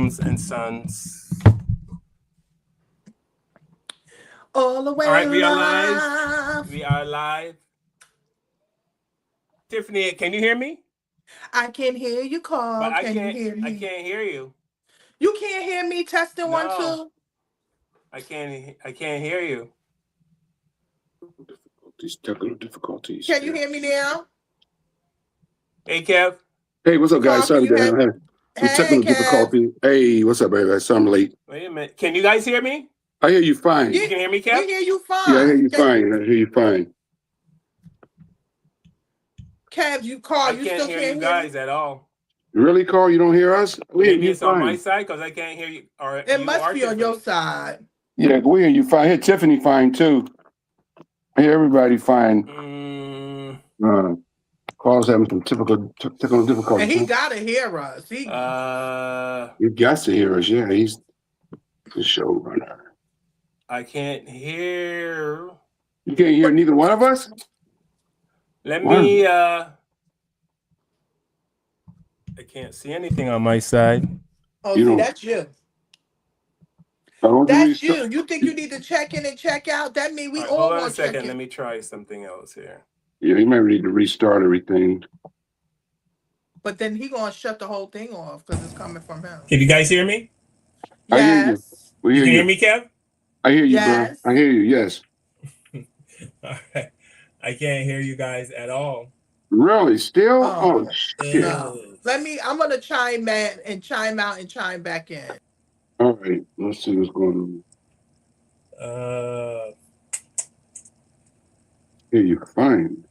moms and sons. All the way. All right, we are live. We are live. Tiffany, can you hear me? I can hear you, Carl. But Can you hear me? I can't hear you. You can't hear me? Testing No, 1, 2. I can't hear you. Technical difficulties. Can you hear me now? Hey, Kev. Hey, what's up, guys? Carl, Sorry, Dan. I had some technical Kev. difficulty. Hey, what's up, baby? Sorry I'm late. Wait a minute. Can you guys hear me? I hear you fine. You can hear me, Kev? We hear you fine. Yeah, I hear you fine. I hear you fine. Kev, Carl, I can't hear you guys at all. Really, Carl? You don't hear us? We Maybe hear you it's on fine. my side because I can't hear you. Or it must be on your side. Yeah, we hear you fine. I hear Tiffany fine, too. I hear everybody fine. Carl's having some technical difficulties. And he got to hear us. He got to hear us, yeah. He's the showrunner. I can't hear. You can't hear neither one of us? Let me, I can't see anything on my side. Oh, see, that's you. That's you. You think you need to check in and check out? That means we all want to check in. Hold on a second. Let me try something else here. Yeah, he might need to restart everything. But then he going to shut the whole thing off because it's coming from him. Can you guys hear me? Yes. I hear you. You can hear me, Kev? I hear you, yes. bro. I hear you, yes. All right. I can't hear you guys at all. Really? Still? Oh, shit. No. I'm going to chime in and chime out and chime back in. All right. Let's see what's going on. Hear you fine.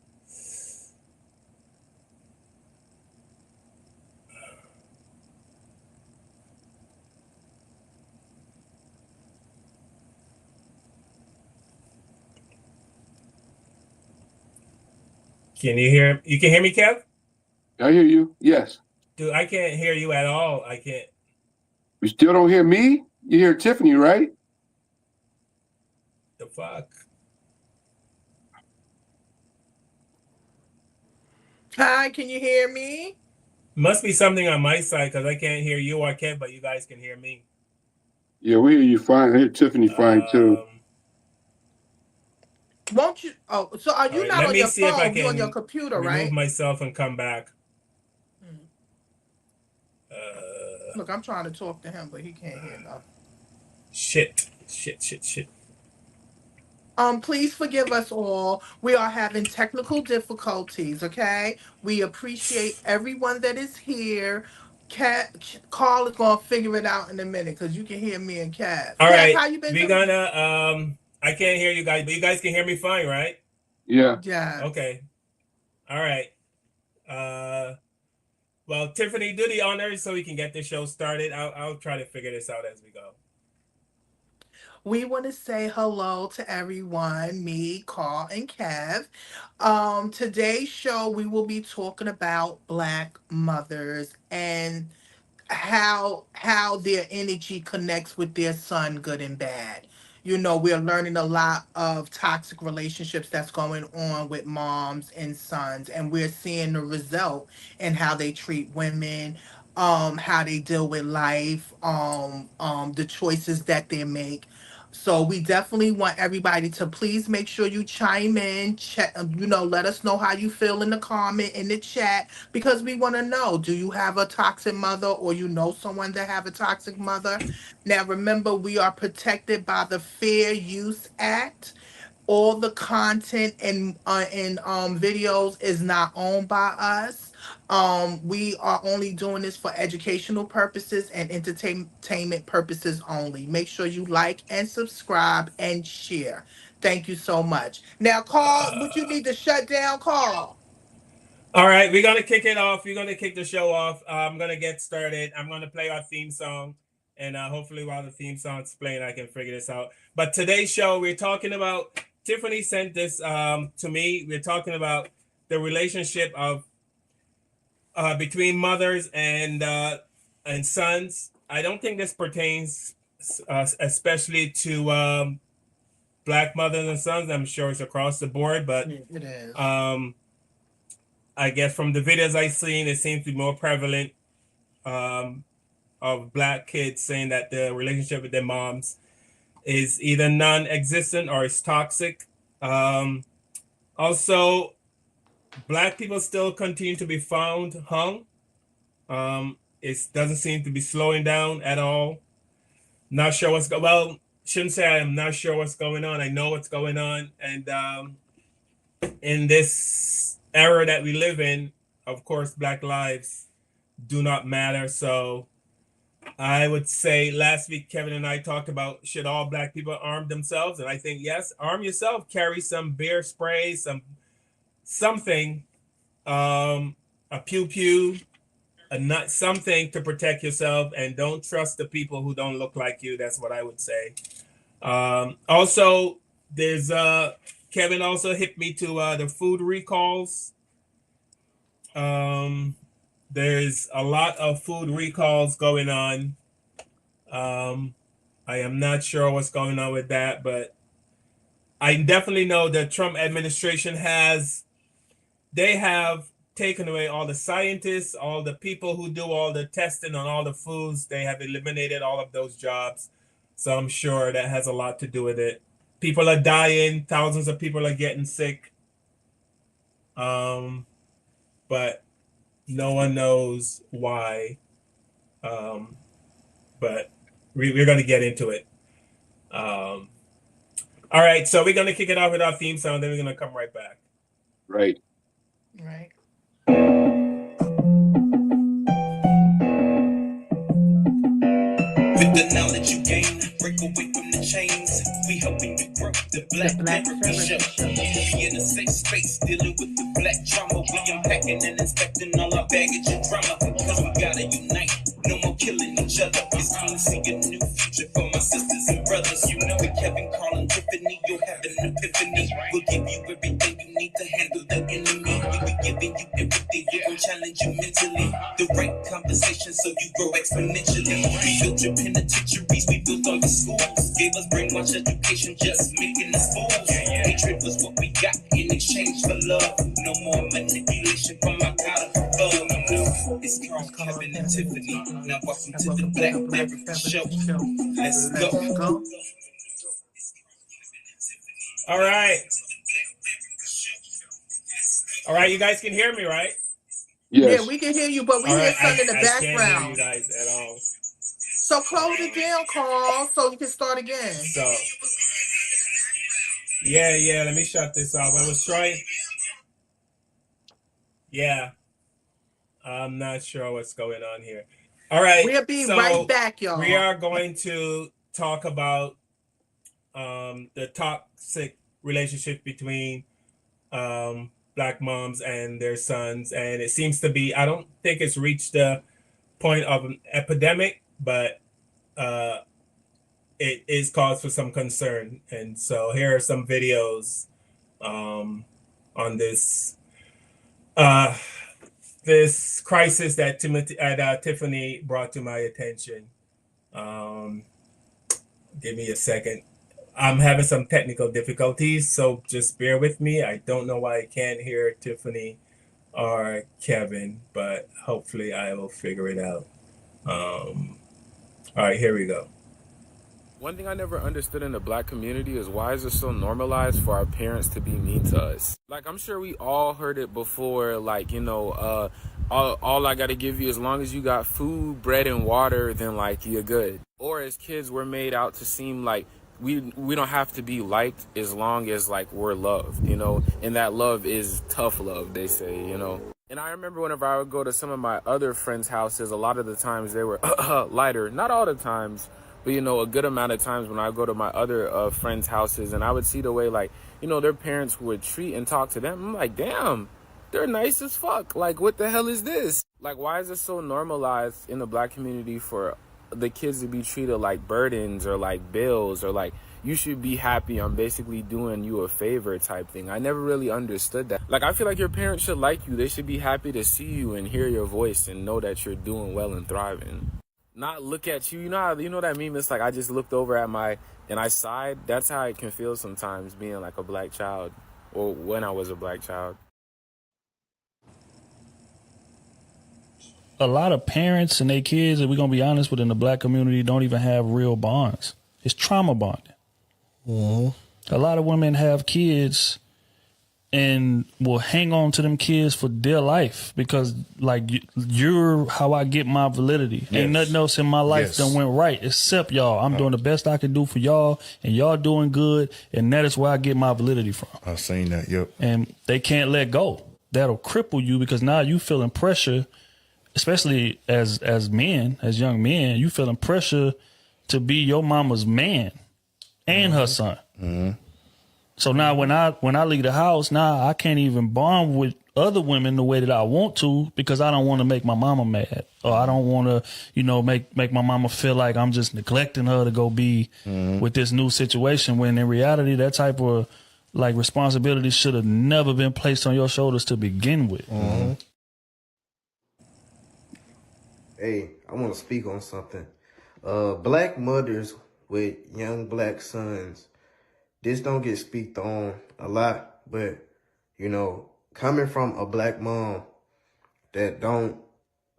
Can you hear? You can hear me, Kev? I hear you. Yes. Dude, I can't hear you at all. I can't. You still don't hear me? You hear Tiffany, right? The fuck? Hi, can you hear me? Must be something on my side because I can't hear you or Kev, but you guys can hear me. Yeah, we hear you fine. I hear Tiffany fine too. Won't you? Oh, so are you not on your phone? You're on your computer, right? Remove myself and come back. Look, I'm trying to talk to him, but he can't hear nothing. Shit. Please forgive us all. We are having technical difficulties, okay? We appreciate everyone that is here. Carl is gonna figure it out in a minute because you can hear me and Kat. All right, how you been doing? I can't hear you guys, but you guys can hear me fine, right? Yeah. Yeah. Okay. All right. Well, Tiffany, do the honors so we can get the show started. I'll try to figure this out as we go. We want to say hello to everyone, me, Carl, and Kev. Today's show, we will be talking about Black mothers and how their energy connects with their son, good and bad. You know, we're learning a lot of toxic relationships that's going on with moms and sons, and we're seeing the result in how they treat women, how they deal with life, the choices that they make. So we definitely want everybody to please make sure you chime in, check, let us know how you feel in the comment, in the chat, because we want to know, do you have a toxic mother or you know someone that have a toxic mother? Now, remember, we are protected by the Fair Use Act. All the content and videos is not owned by us. We are only doing this for educational purposes and entertainment purposes only. Make sure you like and subscribe and share. Thank you so much. Now, Carl, would you need to shut down, Carl? All right, we're going to kick it off. We're going to kick the show off. I'm going to get started. I'm going to play our theme song. And hopefully while the theme song's playing, I can figure this out. But today's show, we're talking about, Tiffany sent this to me. We're talking about the relationship of between mothers and sons. I don't think this pertains especially to Black mothers and sons. I'm sure it's across the board, but it is. I guess from the videos I've seen, it seems to be more prevalent of black kids saying that the relationship with their moms is either non-existent or is toxic. Also, black people still continue to be found hung. It doesn't seem to be slowing down at all. Not sure what's well. Shouldn't say I'm not sure what's going on. I know what's going on, and in this era that we live in, of course, Black lives do not matter. So I would say last week Kevin and I talked about should all black people arm themselves, and I think yes, arm yourself. Carry some beer spray, something, a pew pew, a nut, something to protect yourself, and don't trust the people who don't look like you. That's what I would say. Also, there's Kevin also hit me to the food recalls. There's a lot of food recalls going on. I am not sure what's going on with that, but I definitely know the Trump administration they have taken away all the scientists, all the people who do all the testing on all the foods. They have eliminated all of those jobs. So I'm sure that has a lot to do with it. People are dying, thousands of people are getting sick. But no one knows why. But we're going to get into it. All right, so we're going to kick it off with our theme song, then we're going to come right back. Right. Right. With the knowledge you gain, break away from the chains. We helping you grow the Black Therapy Show. We in a safe space, dealing with the black trauma. We unpacking and inspecting all our baggage and drama. Cause we gotta unite, no more killing each other. It's time to see a new future for my sisters and brothers. You know it, Kevin, Carl, and Tiffany. You'll have an epiphany. We'll give you everything you need to handle the enemy. We'll be giving you everything, we gon' challenge you mentally. The right conversation so you grow exponentially. We built your penitentiaries, we built all your schools. Gave us brainwash education, just making us fools. Hatred was what we got in exchange for love. No more manipulation from our God above. It's Carl, Kevin, and Tiffany. Now welcome to the Black Therapy Show. Let's go. All right. All right, you guys can hear me, right? Yes. Yeah, we can hear you, but we All hear right, something in the I can't hear you background. guys at all. So close it down, Carl, so you can start again. So, yeah, let me shut this off. I was trying. Yeah, I'm not sure what's going on here. All right. We'll be so right back, y'all. We are going to talk about the toxic relationship between black moms and their sons. And it seems to be, I don't think it's reached the point of an epidemic, but it is cause for some concern. And so here are some videos on this this crisis that Tiffany brought to my attention. Give me a second. I'm having some technical difficulties, so just bear with me. I don't know why I can't hear Tiffany or Kevin, but hopefully I will figure it out. All right, here we go. One thing I never understood in the black community is why is it so normalized for our parents to be mean to us? Like, I'm sure we all heard it before, like, you know, all I gotta give you, as long as you got food, bread, and water, then, like, you're good. Or as kids, we're made out to seem like we don't have to be liked as long as, like, we're loved, you know? And that love is tough love, they say, you know? And I remember whenever I would go to some of my other friends' houses, a lot of the times they were lighter. Not all the times, but, you know, a good amount of times when I go to my other friends' houses and I would see the way, like, you know, their parents would treat and talk to them. I'm like, damn, they're nice as fuck. Like, what the hell is this? Like, why is it so normalized in the black community for the kids to be treated like burdens or like bills or like, you should be happy, I'm basically doing you a favor type thing? I never really understood that. Like, I feel like your parents should like you. They should be happy to see you and hear your voice and know that you're doing well and thriving. Not look at you. You know that meme? It's like I just looked over at and I sighed. That's how it can feel sometimes being like a black child, or when I was a black child. a lot of parents and their kids, and we're gonna be honest, within the black community, don't even have real bonds. It's trauma bonding. A lot of women have kids and will hang on to them kids for dear life because, like, you're how I get my validity. Ain't nothing else in my life done went right except y'all. I'm doing the best I can do for y'all, and y'all doing good, and that is where I get my validity from. I've seen that, yep. And they can't let go. That'll cripple you because now you feeling pressure, especially as men, as young men, you feeling pressure to be your mama's man and her son. So now when I leave the house, now I can't even bond with other women the way that I want to because I don't want to make my mama mad, or I don't want to, make my mama feel like I'm just neglecting her to go be with this new situation, when in reality that type of like responsibility should have never been placed on your shoulders to begin with. Hey, I want to speak on something. Black mothers with young black sons, this don't get speaked on a lot, but, coming from a black mom that don't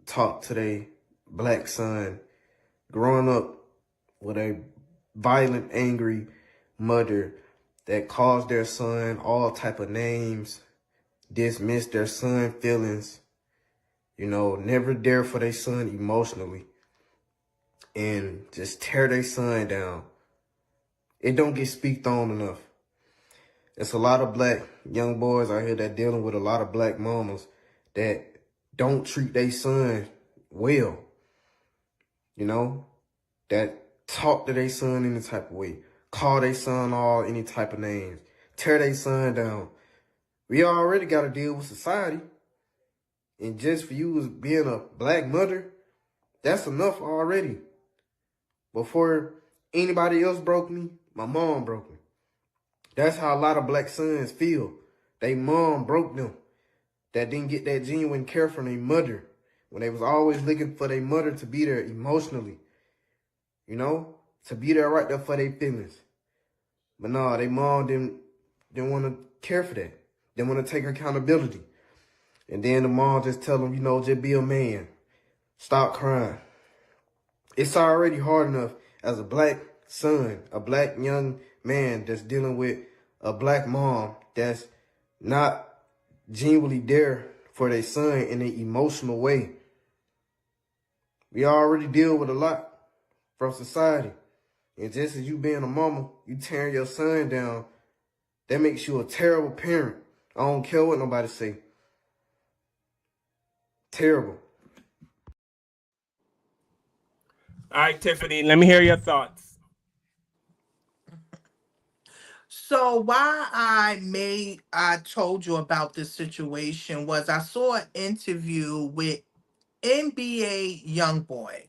talk to their black son, growing up with a violent, angry mother that calls their son all type of names, dismiss their son feelings, never there for their son emotionally, and just tear their son down. It don't get speaked on enough. There's a lot of black young boys out here that dealing with a lot of black mamas that don't treat their son well, that talk to their son any type of way, call their son all any type of names, tear their son down. We already got to deal with society. And just for you as being a black mother, that's enough already. Before anybody else broke me, my mom broke me. That's how a lot of black sons feel. They mom broke them. That didn't get that genuine care from their mother. When they was always looking for their mother to be there emotionally. To be there right there for their feelings. But no, their mom didn't want to care for that. Didn't want to take accountability. And then the mom just tell them, just be a man. Stop crying. It's already hard enough as a black son, a black young man that's dealing with a black mom that's not genuinely there for their son in an emotional way. We already deal with a lot from society. And just as you being a mama, you tearing your son down, that makes you a terrible parent. I don't care what nobody say. Terrible. All right, Tiffany, let me hear your thoughts. So why I told you about this situation was I saw an interview with NBA Youngboy.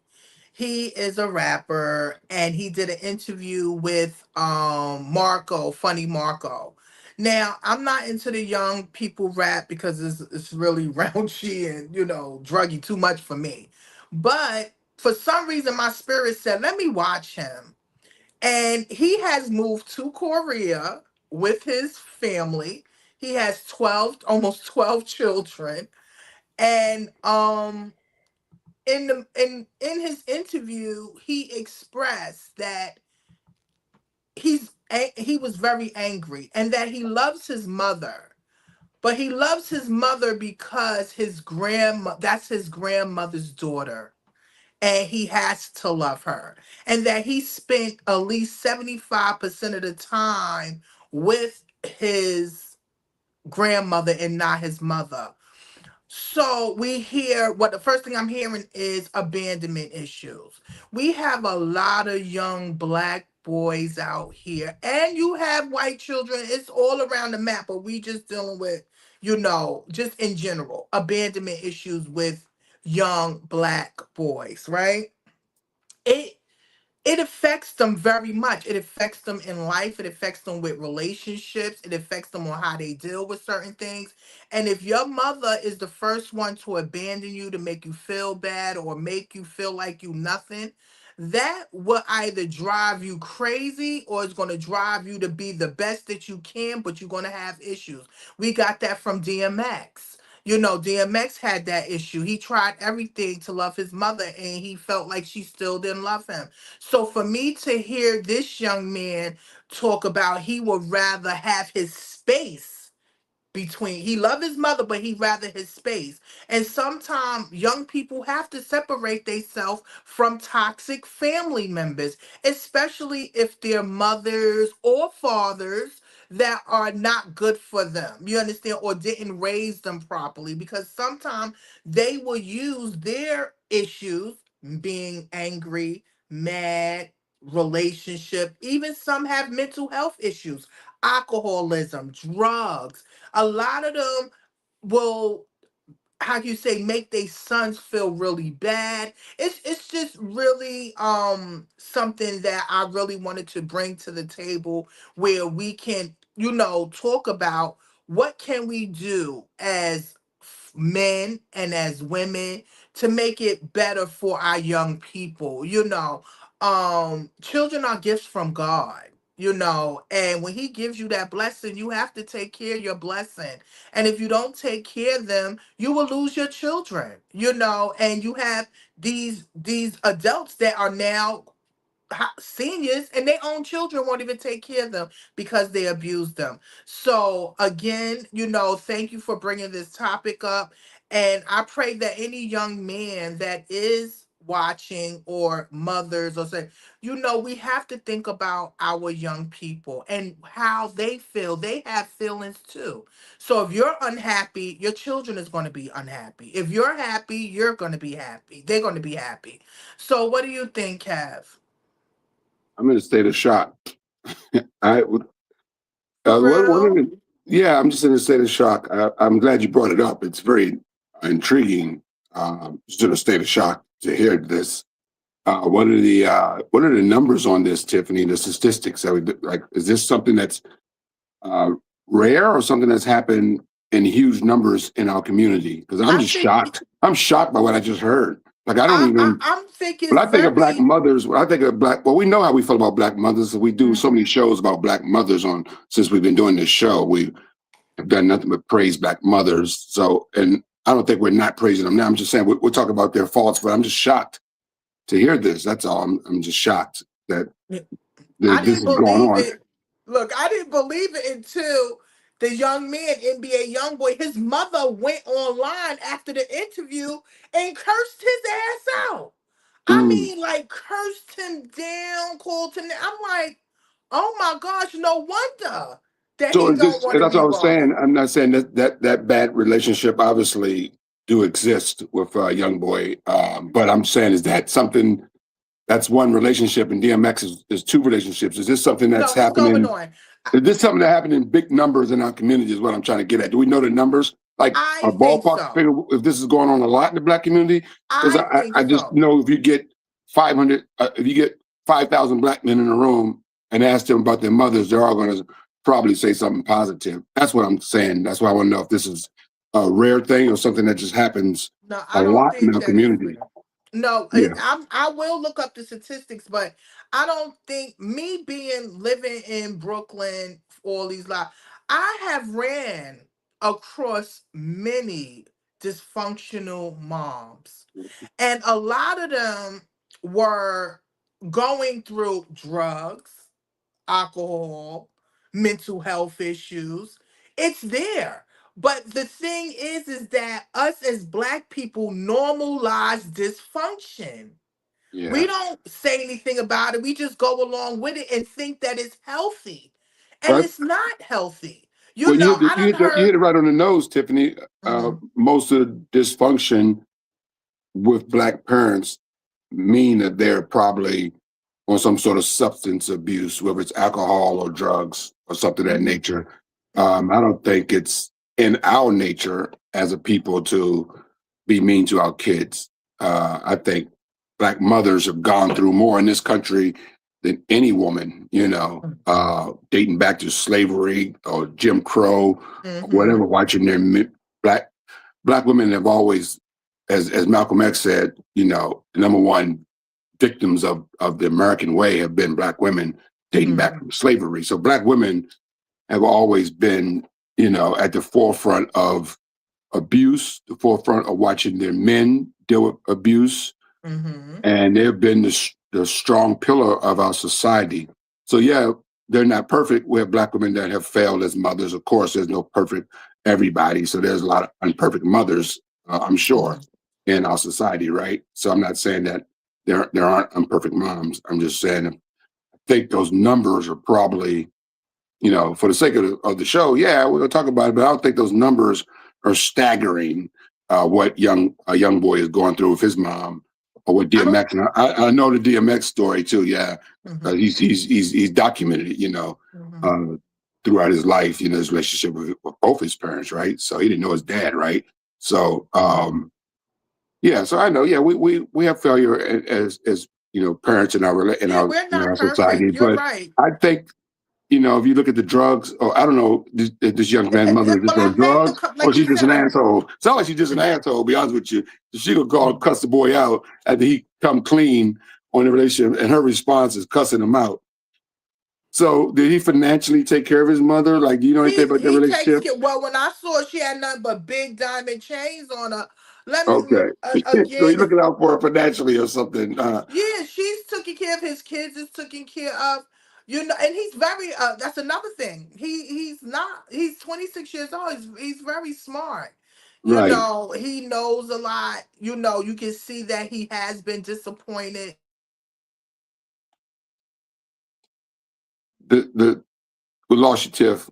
He is a rapper and he did an interview with Marco, Funny Marco. Now, I'm not into the young people rap because it's really raunchy and, druggy too much for me. But for some reason my spirit said, let me watch him. And he has moved to Korea with his family. He has almost 12 children. And in his interview, he expressed that he was very angry and that he loves his mother. But he loves his mother because that's his grandmother's daughter. And he has to love her. And that he spent at least 75% of the time with his grandmother and not his mother. So we hear the first thing I'm hearing is abandonment issues. We have a lot of young black boys out here, and you have white children. It's all around the map, but we just dealing with, just in general, abandonment issues with young black boys, right? It it affects them very much. It affects them in life. It affects them with relationships. It affects them on how they deal with certain things. And if your mother is the first one to abandon you, to make you feel bad or make you feel like you nothing, that will either drive you crazy or it's going to drive you to be the best that you can, but you're going to have issues. We got that from DMX. You know, DMX had that issue. He tried everything to love his mother and he felt like she still didn't love him. So for me to hear this young man talk about he would rather have his space between, he loved his mother but he rather his space, and sometimes young people have to separate themselves from toxic family members, especially if they're mothers or fathers that are not good for them, you understand, or didn't raise them properly, because sometimes they will use their issues, being angry, mad, relationship, even some have mental health issues, alcoholism, drugs. A lot of them will, how you say, make their sons feel really bad. It's just really something that I really wanted to bring to the table, where we can, you know, talk about what can we do as men and as women to make it better for our young people. You know, children are gifts from God. You know, and when he gives you that blessing, you have to take care of your blessing. And if you don't take care of them, you will lose your children, you know, and you have these adults that are now seniors and their own children won't even take care of them because they abuse them. So again, you know, thank you for bringing this topic up, and I pray that any young man that is watching, or mothers, or say, you know, we have to think about our young people and how they feel. They have feelings too. So if you're unhappy, your children is going to be unhappy. If you're happy, you're going to be happy. They're going to be happy. So what do you think, Kev? I'm in a state of shock. I would. For What are real? the, yeah, I'm just in a state of shock. I'm glad you brought it up. It's very intriguing. Just in a state of shock to hear this. What are the numbers on this, Tiffany? The statistics. Like, is this something that's uh, rare or something that's happened in huge numbers in our community? Because I'm I just think shocked. I'm shocked by what I just heard. Like, I don't even. I'm thinking When I think of black very. mothers, when I think of black, well, we know how we feel about black mothers. We do so many Mhm. shows about black mothers on since we've been doing this show. We have done nothing but praise black mothers. So, and I don't think we're not praising them now. I'm just saying we're talking about their faults, but I'm just shocked to hear this. That's all. I'm just shocked that I this didn't is going believe on. it. Look, I didn't believe it until the young man, NBA YoungBoy, his mother went online after the interview and cursed his ass out. I Mm. mean, like, cursed him down, called him. I'm like, oh my gosh, no wonder that So he is don't this? want to That's what be I was bothered. saying. I'm not saying that bad relationship obviously do exist with young boy, but I'm saying is that something. That's one relationship, and DMX is two relationships. Is this something that's No, it's going happening? on. Is this something that happened in big numbers in our community? Is what I'm trying to get at. Do we know the numbers? Like a I think ballpark so. figure if this is going on a lot in the black community? Because I think I just so. know if you get 500, if you get 5,000 black men in a room and ask them about their mothers, they're all going to probably say something positive. That's what I'm saying. That's why I want to know if this is a rare thing or something that just happens No, a I don't lot in think our that is community. real. No, Yeah. I will look up the statistics, but I don't think, me being living in Brooklyn all these lives, I have ran across many dysfunctional moms, and a lot of them were going through drugs, alcohol, mental health issues. It's there. But the thing is that us as black people normalize dysfunction. Yeah. We don't say anything about it. We just go along with it and think that it's healthy. And Right. it's not healthy. Well, You know, I done you hit heard. it right on the nose, Tiffany. Mhm. Most of the dysfunction with black parents mean that they're probably on some sort of substance abuse, whether it's alcohol or drugs or something of that Mhm. nature. Mhm. I don't think it's in our nature as a people to be mean to our kids. I think black mothers have gone through more in this country than any woman, dating back to slavery or Jim Crow or whatever, Mhm. watching black women have always, as Malcolm X said, number one victims of the American way have been black women dating back Mhm. from slavery. So black women have always been, at the forefront of abuse, the forefront of watching their men deal with abuse, Mm-hmm. and they've been the strong pillar of our society. So yeah, they're not perfect. We have Black women that have failed as mothers. Of course, there's no perfect everybody. So there's a lot of imperfect mothers, I'm sure, in our society, right? So I'm not saying that there aren't imperfect moms. I'm just saying I think those numbers are probably, for the sake of the show, yeah, we're gonna talk about it, but I don't think those numbers are staggering. What a young boy is going through with his mom, or what DMX. And I know the DMX story too. Yeah, Mm-hmm. he's documented it. Mm-hmm. Throughout his life, his relationship with both his parents, right? So he didn't know his dad, right? So yeah, so I know, yeah, we have failure as parents in our in Yeah, our we're in not our society, perfect. You're but right. I think if you look at the drugs, or I don't know, this young man's mother is just Well, I on met drugs, the, or like you she's just an said, asshole. It's not like she's just an asshole, to be honest with you. She could cuss the boy out after he come clean on the relationship, and her response is cussing him out. So did he financially take care of his mother? Like, do you know anything about their he takes relationship? care. Well, when I saw she had nothing but big diamond chains on her, let me Okay. So you're again. looking out for her financially or something. Yeah, she's taking care of his kids. Is taken care of, and he's very. That's another thing. He's not. He's 26 years old. He's very smart. Right. He knows a lot. You can see that he has been disappointed. We lost you, Tiff,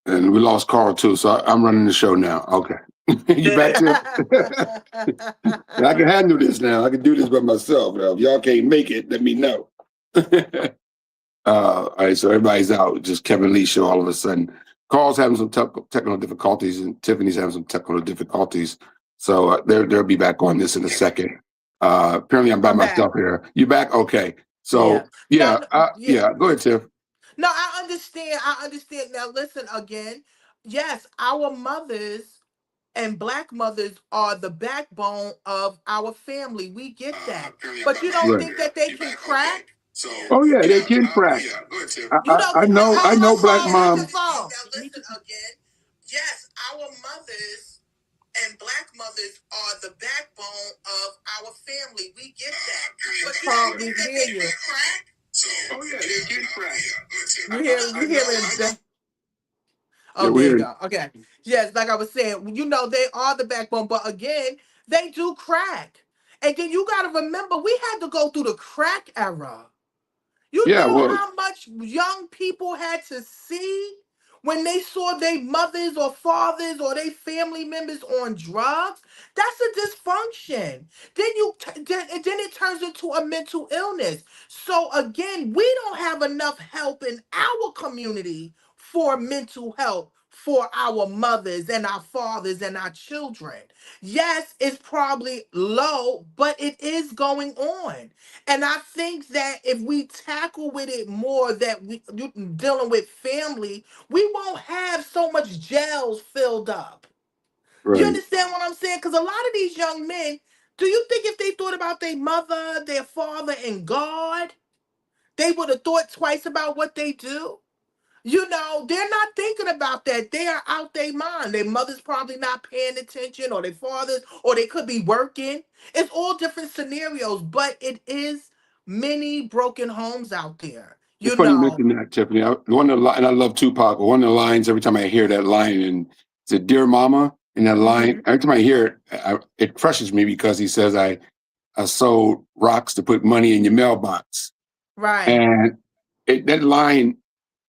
and we lost Carl too. So I'm running the show now. Okay. You back, Tiff? I can handle this now. I can do this by myself. Now, if y'all can't make it, let me know. All right, so everybody's out. Just Kevin Lee show all of a sudden. Carl's having some technical difficulties, and Tiffany's having some technical difficulties. So they'll be back on this in a second. Apparently, I'm by I'm back. myself here. You back? Okay. Yeah. So No, yeah, no, yeah. yeah. Go ahead, Tiff. No, I understand. I understand. Now, listen again. Yes, our mothers and Black mothers are the backbone of our family. We get that. But you don't Right. think that they can crack? Oh yeah, they can crack. I Hold know on, black Carl. Mute your moms. phone. Now, listen again. Yes, our mothers and Black mothers are the backbone of our family. We get that. But you don't think that they can crack? Oh yeah, they can crack. You hearing that? Yeah, Oh, there we're you here. go. Okay. Yes, like I was saying, they are the backbone, but again, they do crack. And then you got to remember, we had to go through the crack era. You Yeah, know well, how much young people had to see when they saw their mothers or fathers or their family members on drugs? That's a dysfunction. Then it turns into a mental illness. So again, we don't have enough help in our community for mental health for our mothers and our fathers and our children. Yes, it's probably low, but it is going on. And I think that if we tackle with it more, that you dealing with family, we won't have so much jails filled up. You right. understand what I'm saying? Because a lot of these young men, do you think if they thought about their mother, their father, and God, they would have thought twice about what they do? They're not thinking about that. They are out their mind. Their mother's probably not paying attention, or their fathers, or they could be working. It's all different scenarios, but it is many broken homes out there. It's funny you mentioned that, Tiffany. And I love Tupac. But one of the lines, every time I hear that line, and it's a "Dear Mama," in that line, Mhm. every time I hear it, it crushes me because he says, I sold rocks to put money in your mailbox," Right. and that line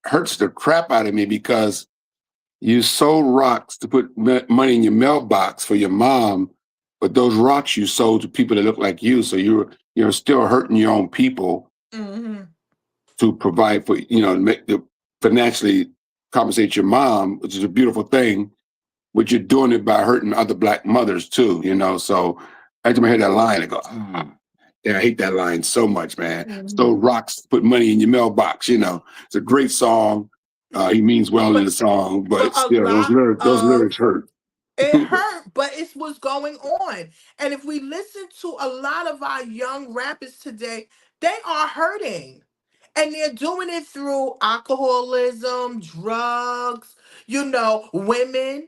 hurts the crap out of me because you sold rocks to put money in your mailbox for your mom, but those rocks you sold to people that look like you. So you're still hurting your own people Hmm. to provide for, make the financially compensate your mom, which is a beautiful thing, but you're doing it by hurting other black mothers too, So every time I hear that line, I go, yeah, I hate that line so much, man. So Hmm. rocks put money in your mailbox, It's a great song. He means well in But the song, but but a still, lot those of lyrics hurt. it hurt, but it's what's going on. And if we listen to a lot of our young rappers today, they are hurting. And they're doing it through alcoholism, drugs, women.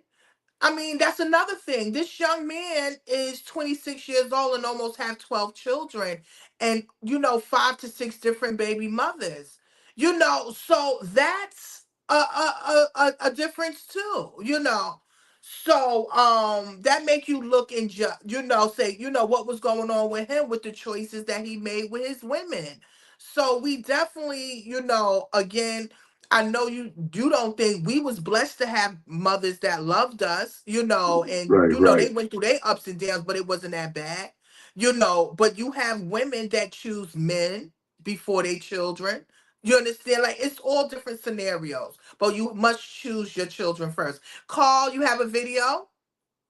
I mean, that's another thing. This young man is 26 years old and almost have 12 children and, 5 to 6 different baby mothers. So that's a difference too, So that make you look and say, what was going on with him with the choices that he made with his women. So we definitely, again, I know you don't think we was blessed to have mothers that loved us, and Right, they right. went through their ups and downs, but it wasn't that bad, but you have women that choose men before their children. You understand? Like it's all different scenarios, but you must choose your children first. Carl, you have a video?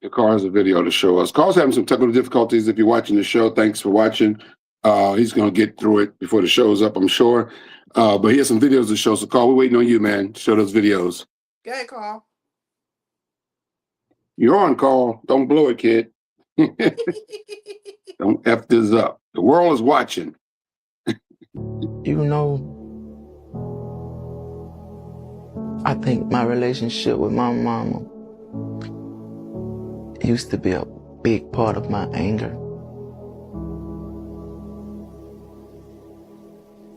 The car has a video to show us. Carl's having some technical difficulties. If you're watching the show, thanks for watching. He's going to get through it before the show's up, I'm sure. But he has some videos to show. So, Carl, we're waiting on you, man. Show those videos. Go ahead, Carl. You're on, Carl. Don't blow it, kid. Don't F this up. The world is watching. I think my relationship with my mama used to be a big part of my anger.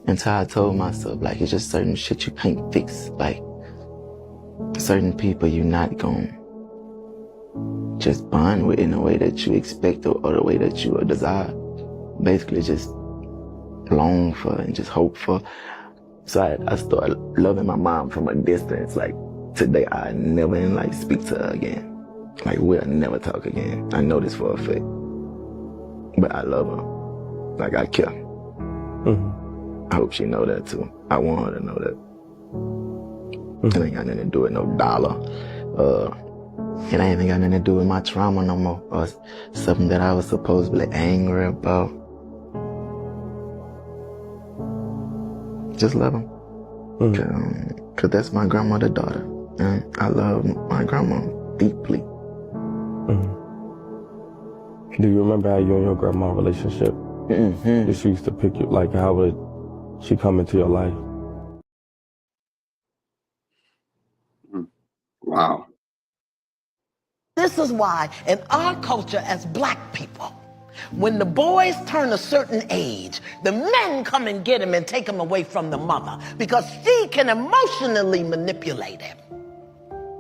Until I told myself, like, it's just certain shit you can't fix. Like, certain people you're not gonna just bond with in a way that you expect or the way that you desire. Basically just long for and just hope for. So I started loving my mom from a distance. Like today I never speak to her again. Like we'll never talk again. I know this for a fact. But I love her. Like I care. I hope she know that too. I want her to know that. It ain't got nothing to do with no dollar. It ain't even got nothing to do with my trauma no more. Or something that I was supposedly angry about. Just love him. Cause that's my grandmother's daughter. And I love my grandma deeply. Do you remember how you and your grandma relationship? If she used to pick you, like how would she come into your life? Wow. This is why in our culture as black people, when the boys turn a certain age, the men come and get him and take him away from the mother because she can emotionally manipulate him.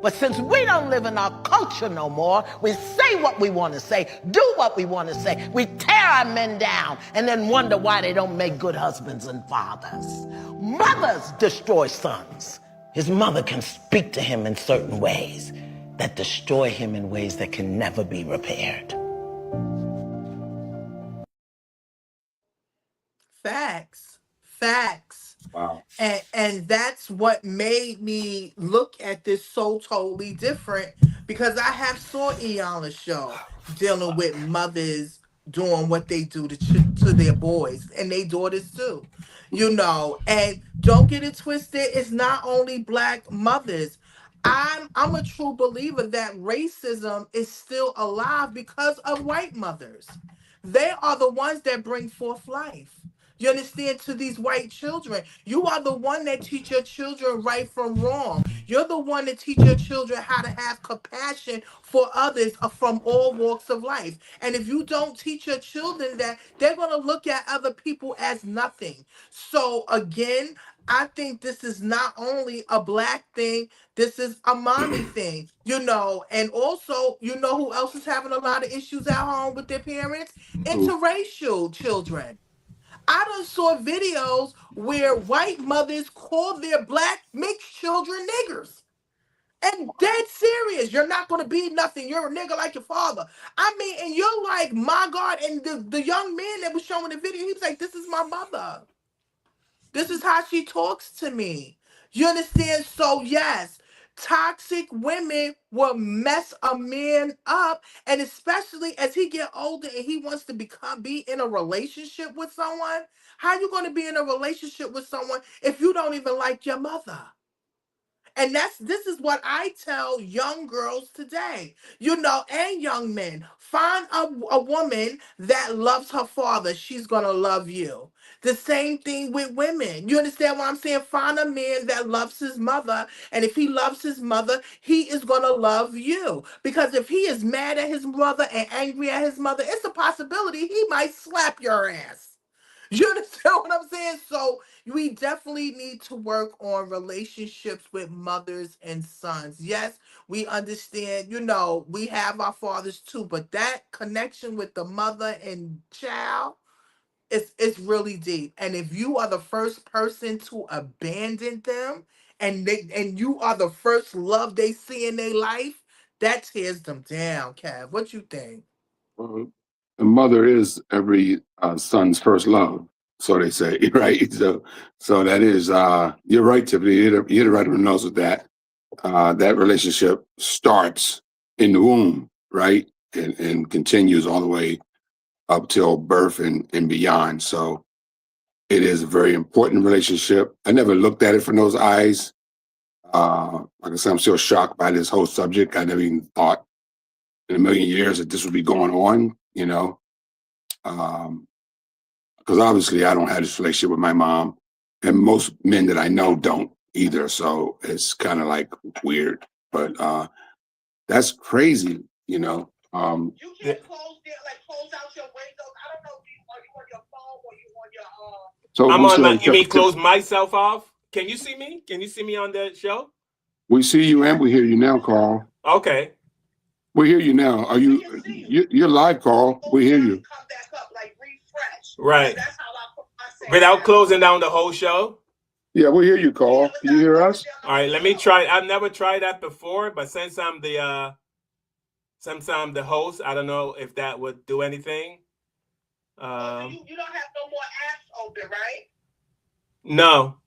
But since we don't live in our culture no more, we say what we want to say, do what we want to say. We tear our men down and then wonder why they don't make good husbands and fathers. Mothers destroy sons. His mother can speak to him in certain ways that destroy him in ways that can never be repaired. Facts. Facts. Wow. And that's what made me look at this so totally different because I have saw Iana's show dealing with mothers doing what they do to their boys and their daughters too. And don't get it twisted, it's not only black mothers. I'm a true believer that racism is still alive because of white mothers. They are the ones that bring forth life. You understand? To these white children. You are the one that teach your children right from wrong. You're the one that teach your children how to have compassion for others from all walks of life. And if you don't teach your children that, they're going to look at other people as nothing. So again, I think this is not only a black thing, this is a mommy thing, and also, who else is having a lot of issues at home with their parents? Interracial children. I done saw videos where white mothers call their black mixed children niggers. And dead serious. You're not going to be nothing. You're a nigga like your father. I mean, and you're like, my God. And the young man that was showing the video, he was like, this is my mother. This is how she talks to me. You understand? So, yes, toxic women will mess a man up. And especially as he get older and he wants to be in a relationship with someone, how you going to be in a relationship with someone if you don't even like your mother? And this is what I tell young girls today, and young men. Find a woman that loves her father. She's going to love you. The same thing with women. You understand what I'm saying? Find a man that loves his mother. And if he loves his mother, he is going to love you. Because if he is mad at his mother and angry at his mother, it's a possibility he might slap your ass. You understand what I'm saying? So we definitely need to work on relationships with mothers and sons. Yes, we understand, we have our fathers too, but that connection with the mother and child, it's really deep. And if you are the first person to abandon them and you are the first love they see in their life, that tears them down, Kev. What you think? Well, the mother is every son's first love, so they say, right? So that is, you're right, Tiffany. You hit it right on the nose with that. That relationship starts in the womb, right? And continues all the way up till birth and beyond. So it is a very important relationship. I never looked at it from those eyes. Like I said, I'm still shocked by this whole subject. I never even thought in a million years that this would be going on, because obviously I don't have this relationship with my mom, and most men that I know don't either. So it's kind of like weird, but that's crazy. You can't close out your windows. I don't know if you on your phone or you on your So I'm on my. You mean close myself off? Can you see me? Can you see me on the show? We see you and we hear you now, Carl. Okay. We hear you now. Are you're live, Carl? We hear you. Come back up, like refresh. Right. That's how I put my Without closing down the whole show? Yeah, we hear you, Carl. Can you hear us? All right, let me try. I've never tried that before, but since I'm the host, I don't know if that would do anything. You don't have no more apps open, right? No.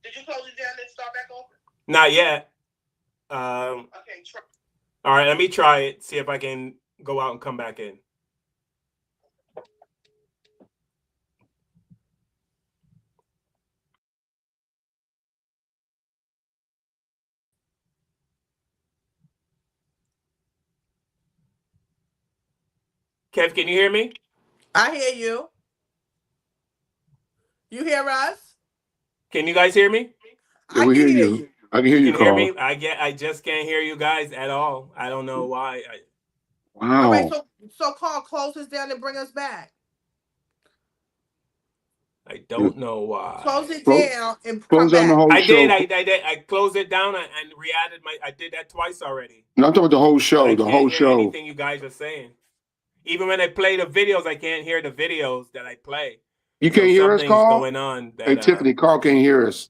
Did you close it down and start back open? Not yet. Okay, try. All right, let me try it. See if I can go out and come back in. Kev, can you hear me? I hear you. You hear us? Can you guys hear me? Yeah, we hear you. I can hear you, Can hear Carl. me? I just can't hear you guys at all. I don't know why. Wow. All right, so Carl, close us down and bring us back. I don't know why. Close it down and close come down the back. whole I show. did. I closed it down and re-added I did that twice already. No, I'm talking about the whole show. I The can't whole hear show. anything you guys are saying. Even when I play the videos, I can't hear the videos that I play. You can't hear us, Carl? Going on. That, Hey, Tiffany, Carl can't hear us.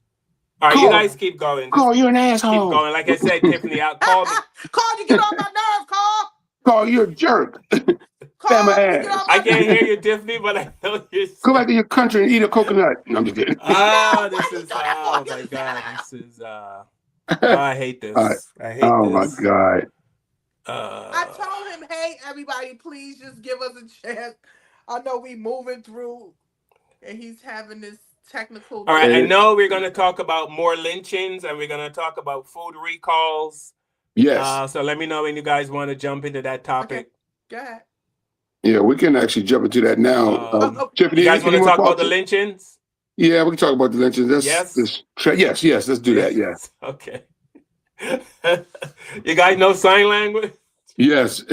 All right, Carl, you guys keep going. Carl, you're an asshole. Keep going. Like I said, Tiffany, I'll call me. Carl, you get on my nerves, Carl. Carl, you're a jerk. Carl, my you get ass. on my I can't hear you, Tiffany, but I know you're saying. Go back to your country and eat a coconut. No, I'm just kidding. This is oh my god. This is I hate this. I hate this. Oh my god. I told him, hey, everybody, please just give us a chance. I know we moving through, and he's having this technical. All right, I know we're going to talk about more lynchings, and we're going to talk about food recalls. Yes. So let me know when you guys want to jump into that topic. Okay. Go ahead. Yeah, we can actually jump into that now. Tiffany, you guys want to talk about the lynchings? Yeah, we can talk about the lynchings. Yes. Yes. Let's do that. Yeah. Okay. You guys know sign language? Yes.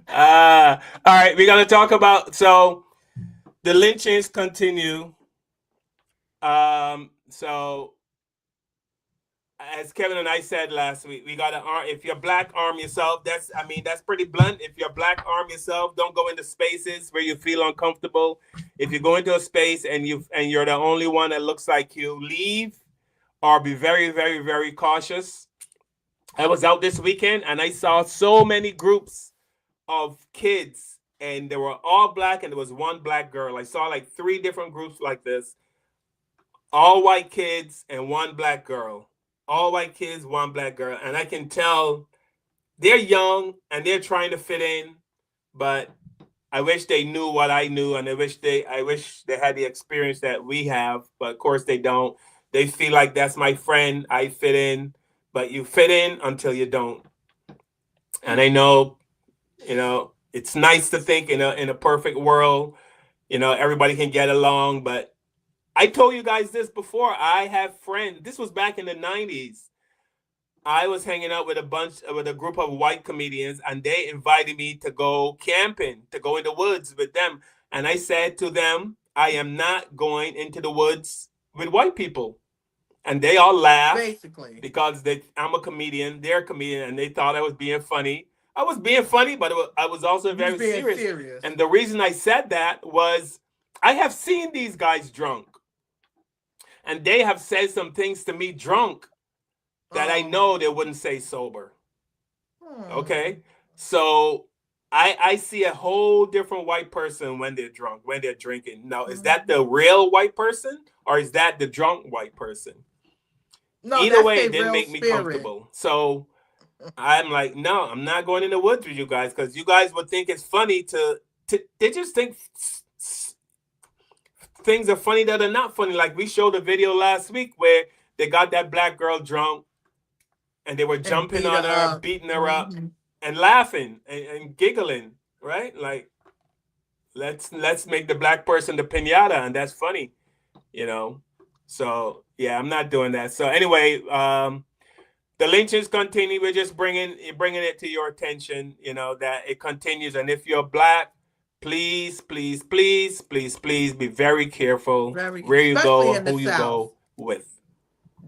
All right, we're gonna talk about the lynchings continue. So as Kevin and I said last week, we gotta if you're black, arm yourself. That's pretty blunt. If you're black, arm yourself. Don't go into spaces where you feel uncomfortable. If you go into a space and you're the only one that looks like you, leave or be very, very, very cautious. I was out this weekend and I saw so many groups of kids and they were all black and there was one black girl. I saw like 3 different groups like this. All white kids and one black girl. All white kids, one black girl. And I can tell they're young and they're trying to fit in, but I wish they knew what I knew, and I wish they had the experience that we have, but of course they don't. They feel like that's my friend, I fit in, but you fit in until you don't. And I know, it's nice to think in a perfect world, everybody can get along. But I told you guys this before. I have friends. This was back in the 90s. I was hanging out with a group of white comedians, and they invited me to go camping, to go in the woods with them. And I said to them, I am not going into the woods with white people. And they all laughed Basically. because I'm a comedian, they're a comedian, and they thought I was being funny. I was being funny, but I was also very serious. And the reason I said that was I have seen these guys drunk, and they have said some things to me drunk that I know they wouldn't say sober. Okay? So I see a whole different white person when they're drunk, when they're drinking. Now, is that the real white person, or is that the drunk white person? No, either way, it didn't real make me spirit. comfortable. So I'm like, no, I'm not going in the woods with you guys, because you guys would think it's funny they just think things are funny that are not funny. Like we showed a video last week where they got that black girl drunk and they were jumping on her, beating her up, and laughing and giggling, right? Like, let's make the black person the piñata, and that's funny, So yeah, I'm not doing that. So anyway, the lynchings continue. We're just bringing it to your attention, that it continues. And if you're black, please, please, please, please, please be very careful where you go, who you go with.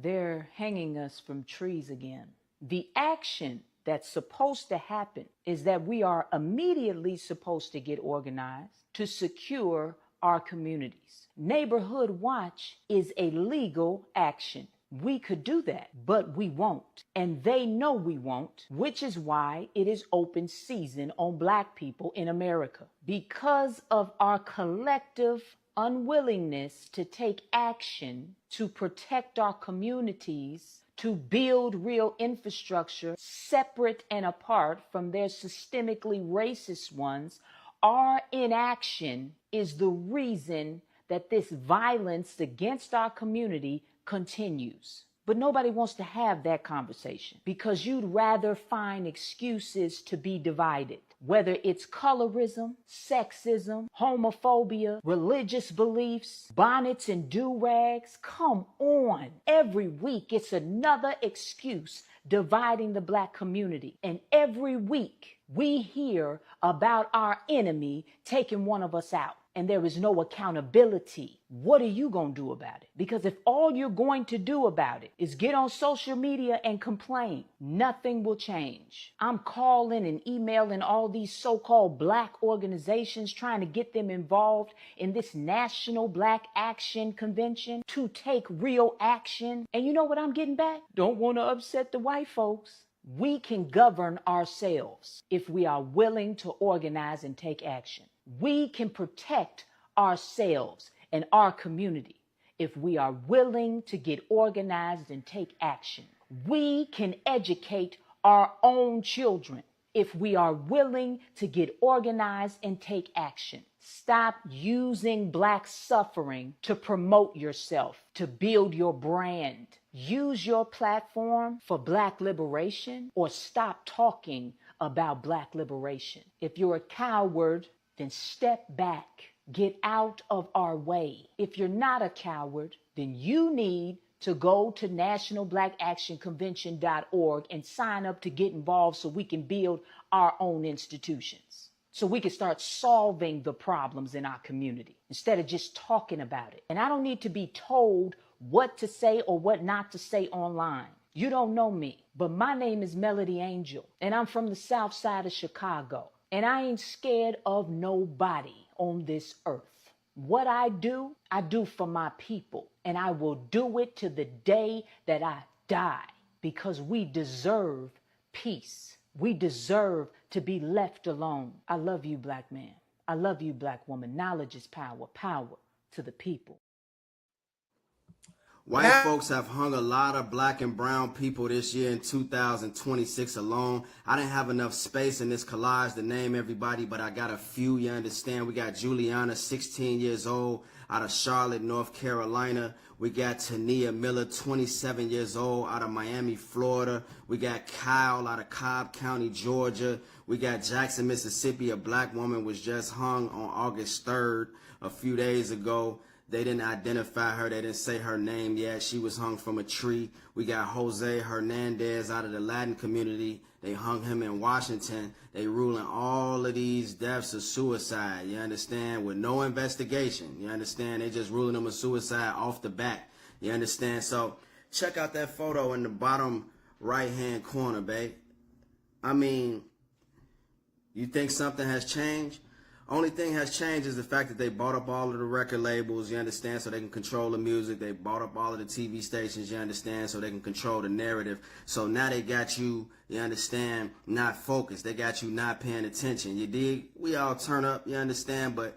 They're hanging us from trees again. The action that's supposed to happen is that we are immediately supposed to get organized to secure our communities. Neighborhood watch is a legal action. We could do that, but we won't. And they know we won't, which is why it is open season on Black people in America. Because of our collective unwillingness to take action to protect our communities, to build real infrastructure separate and apart from their systemically racist ones, our inaction is the reason that this violence against our community continues. But nobody wants to have that conversation because you'd rather find excuses to be divided. Whether it's colorism, sexism, homophobia, religious beliefs, bonnets and do-rags, come on. Every week it's another excuse dividing the Black community. And every week we hear about our enemy taking one of us out. And there is no accountability. What are you going to do about it? Because if all you're going to do about it is get on social media and complain, nothing will change. I'm calling and emailing all these so-called Black organizations trying to get them involved in this National Black Action Convention to take real action. And you know what I'm getting back? Don't want to upset the white folks. We can govern ourselves if we are willing to organize and take action. We can protect ourselves and our community if we are willing to get organized and take action. We can educate our own children if we are willing to get organized and take action. Stop using Black suffering to promote yourself, to build your brand. Use your platform for Black liberation, or stop talking about Black liberation. If you're a coward, then step back. Get out of our way. If you're not a coward, then you need to go to nationalblackactionconvention.org and sign up to get involved so we can build our own institutions. So we can start solving the problems in our community instead of just talking about it. And I don't need to be told what to say or what not to say online. You don't know me, but my name is Melody Angel, and I'm from the South Side of Chicago. And I ain't scared of nobody on this earth. What I do for my people. And I will do it to the day that I die, because we deserve peace. We deserve to be left alone. I love you, Black man. I love you, Black woman. Knowledge is power. Power to the people. White folks have hung a lot of Black and brown people this year in 2026 alone. I didn't have enough space in this collage to name everybody, but I got a few, you understand. We got Juliana, 16 years old, out of Charlotte, North Carolina. We got Tania Miller, 27 years old, out of Miami, Florida. We got Kyle out of Cobb County, Georgia. We got Jackson, Mississippi. A black woman was just hung on August 3rd, a few days ago. They didn't identify her. They didn't say her name yet. She was hung from a tree. We got Jose Hernandez out of the Latin community. They hung him in Washington. They ruling all of these deaths a suicide, you understand, with no investigation. You understand? They just ruling them a suicide off the bat. You understand? So check out that photo in the bottom right-hand corner, babe. I mean, you think something has changed? Only thing has changed is the fact that they bought up all of the record labels, you understand, so they can control the music. They bought up all of the TV stations, you understand, so they can control the narrative. So now they got you, you understand, not focused. They got you not paying attention. You dig? We all turn up, you understand, but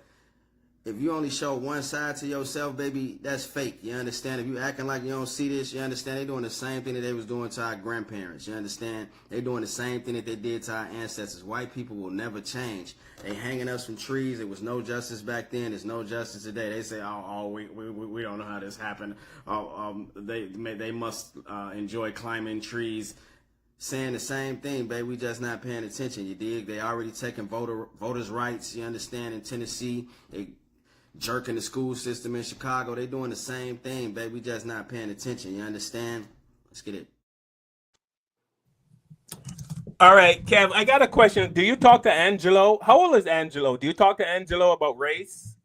if you only show one side to yourself, baby, that's fake. You understand? If you acting like you don't see this, you understand? They doing the same thing that they was doing to our grandparents. You understand? They doing the same thing that they did to our ancestors. White people will never change. They hanging us from trees. There was no justice back then. There's no justice today. They say, we don't know how this happened. They must enjoy climbing trees. Saying the same thing, baby. We just not paying attention. You dig? They already taking voters' rights. You understand? In Tennessee, they jerking the school system in Chicago. They doing the same thing, baby. We just not paying attention. You understand? Let's get it. All right, Kev, I got a question. Do you talk to Angelo? How old is Angelo? Do you talk to Angelo about race?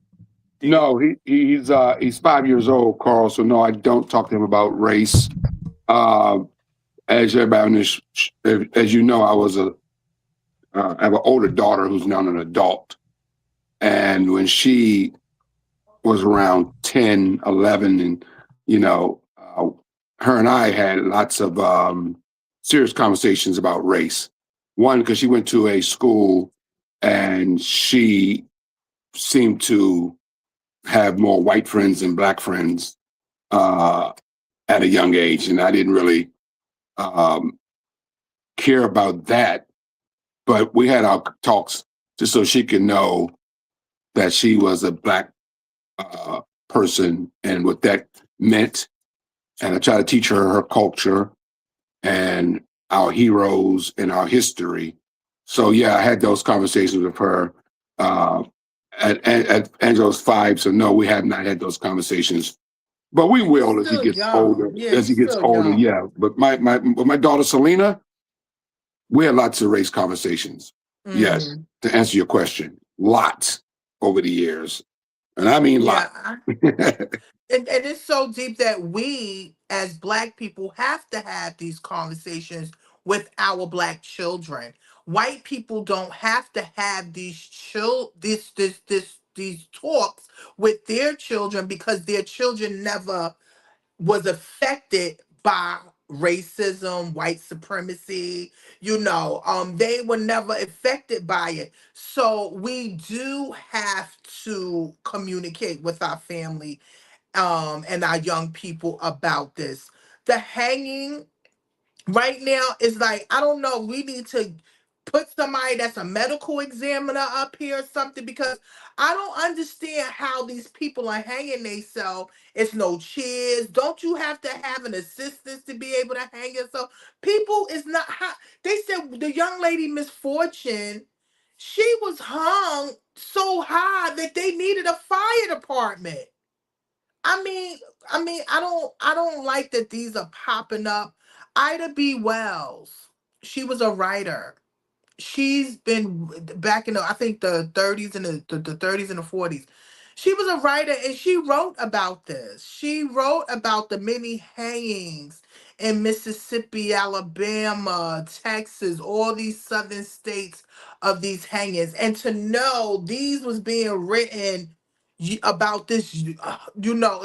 No, he's 5 years old, Carl. So no, I don't talk to him about race. As everybody, as you know, I have an older daughter who's now an adult, and when she was around 10, 11, and her and I had lots of serious conversations about race. One, because she went to a school and she seemed to have more white friends than black friends at a young age, and I didn't really care about that. But we had our talks just so she could know that she was a black person and what that meant. And I try to teach her culture and our heroes and our history. So yeah, I had those conversations with her at Angelo's 5. So no, we have not had those conversations, but we will as he gets older. Yeah, as he gets older, young. yeah. But my daughter Selena, we had lots of race conversations. Yes, to answer your question, lots over the years. And I mean, lot. And it's so deep that we, as Black people, have to have these conversations with our Black children. White people don't have to have these these talks with their children because their children never was affected by racism, white supremacy, they were never affected by it. So we do have to communicate with our family and our young people about this. The hanging right now is like, I don't know, we need to put somebody that's a medical examiner up here or something because I don't understand how these people are hanging themselves. It's no chairs. Don't you have to have an assistance to be able to hang yourself? People is not how they said the young lady Miss Fortune, she was hung so high that they needed a fire department. I mean, I don't like that these are popping up. Ida B. Wells, she was a writer. She's been back in I think the 30s and the 30s and the 40s. She was a writer and she wrote about this. She wrote about the many hangings in Mississippi, Alabama, Texas, all these southern states of these hangings. And to know these was being written about this, at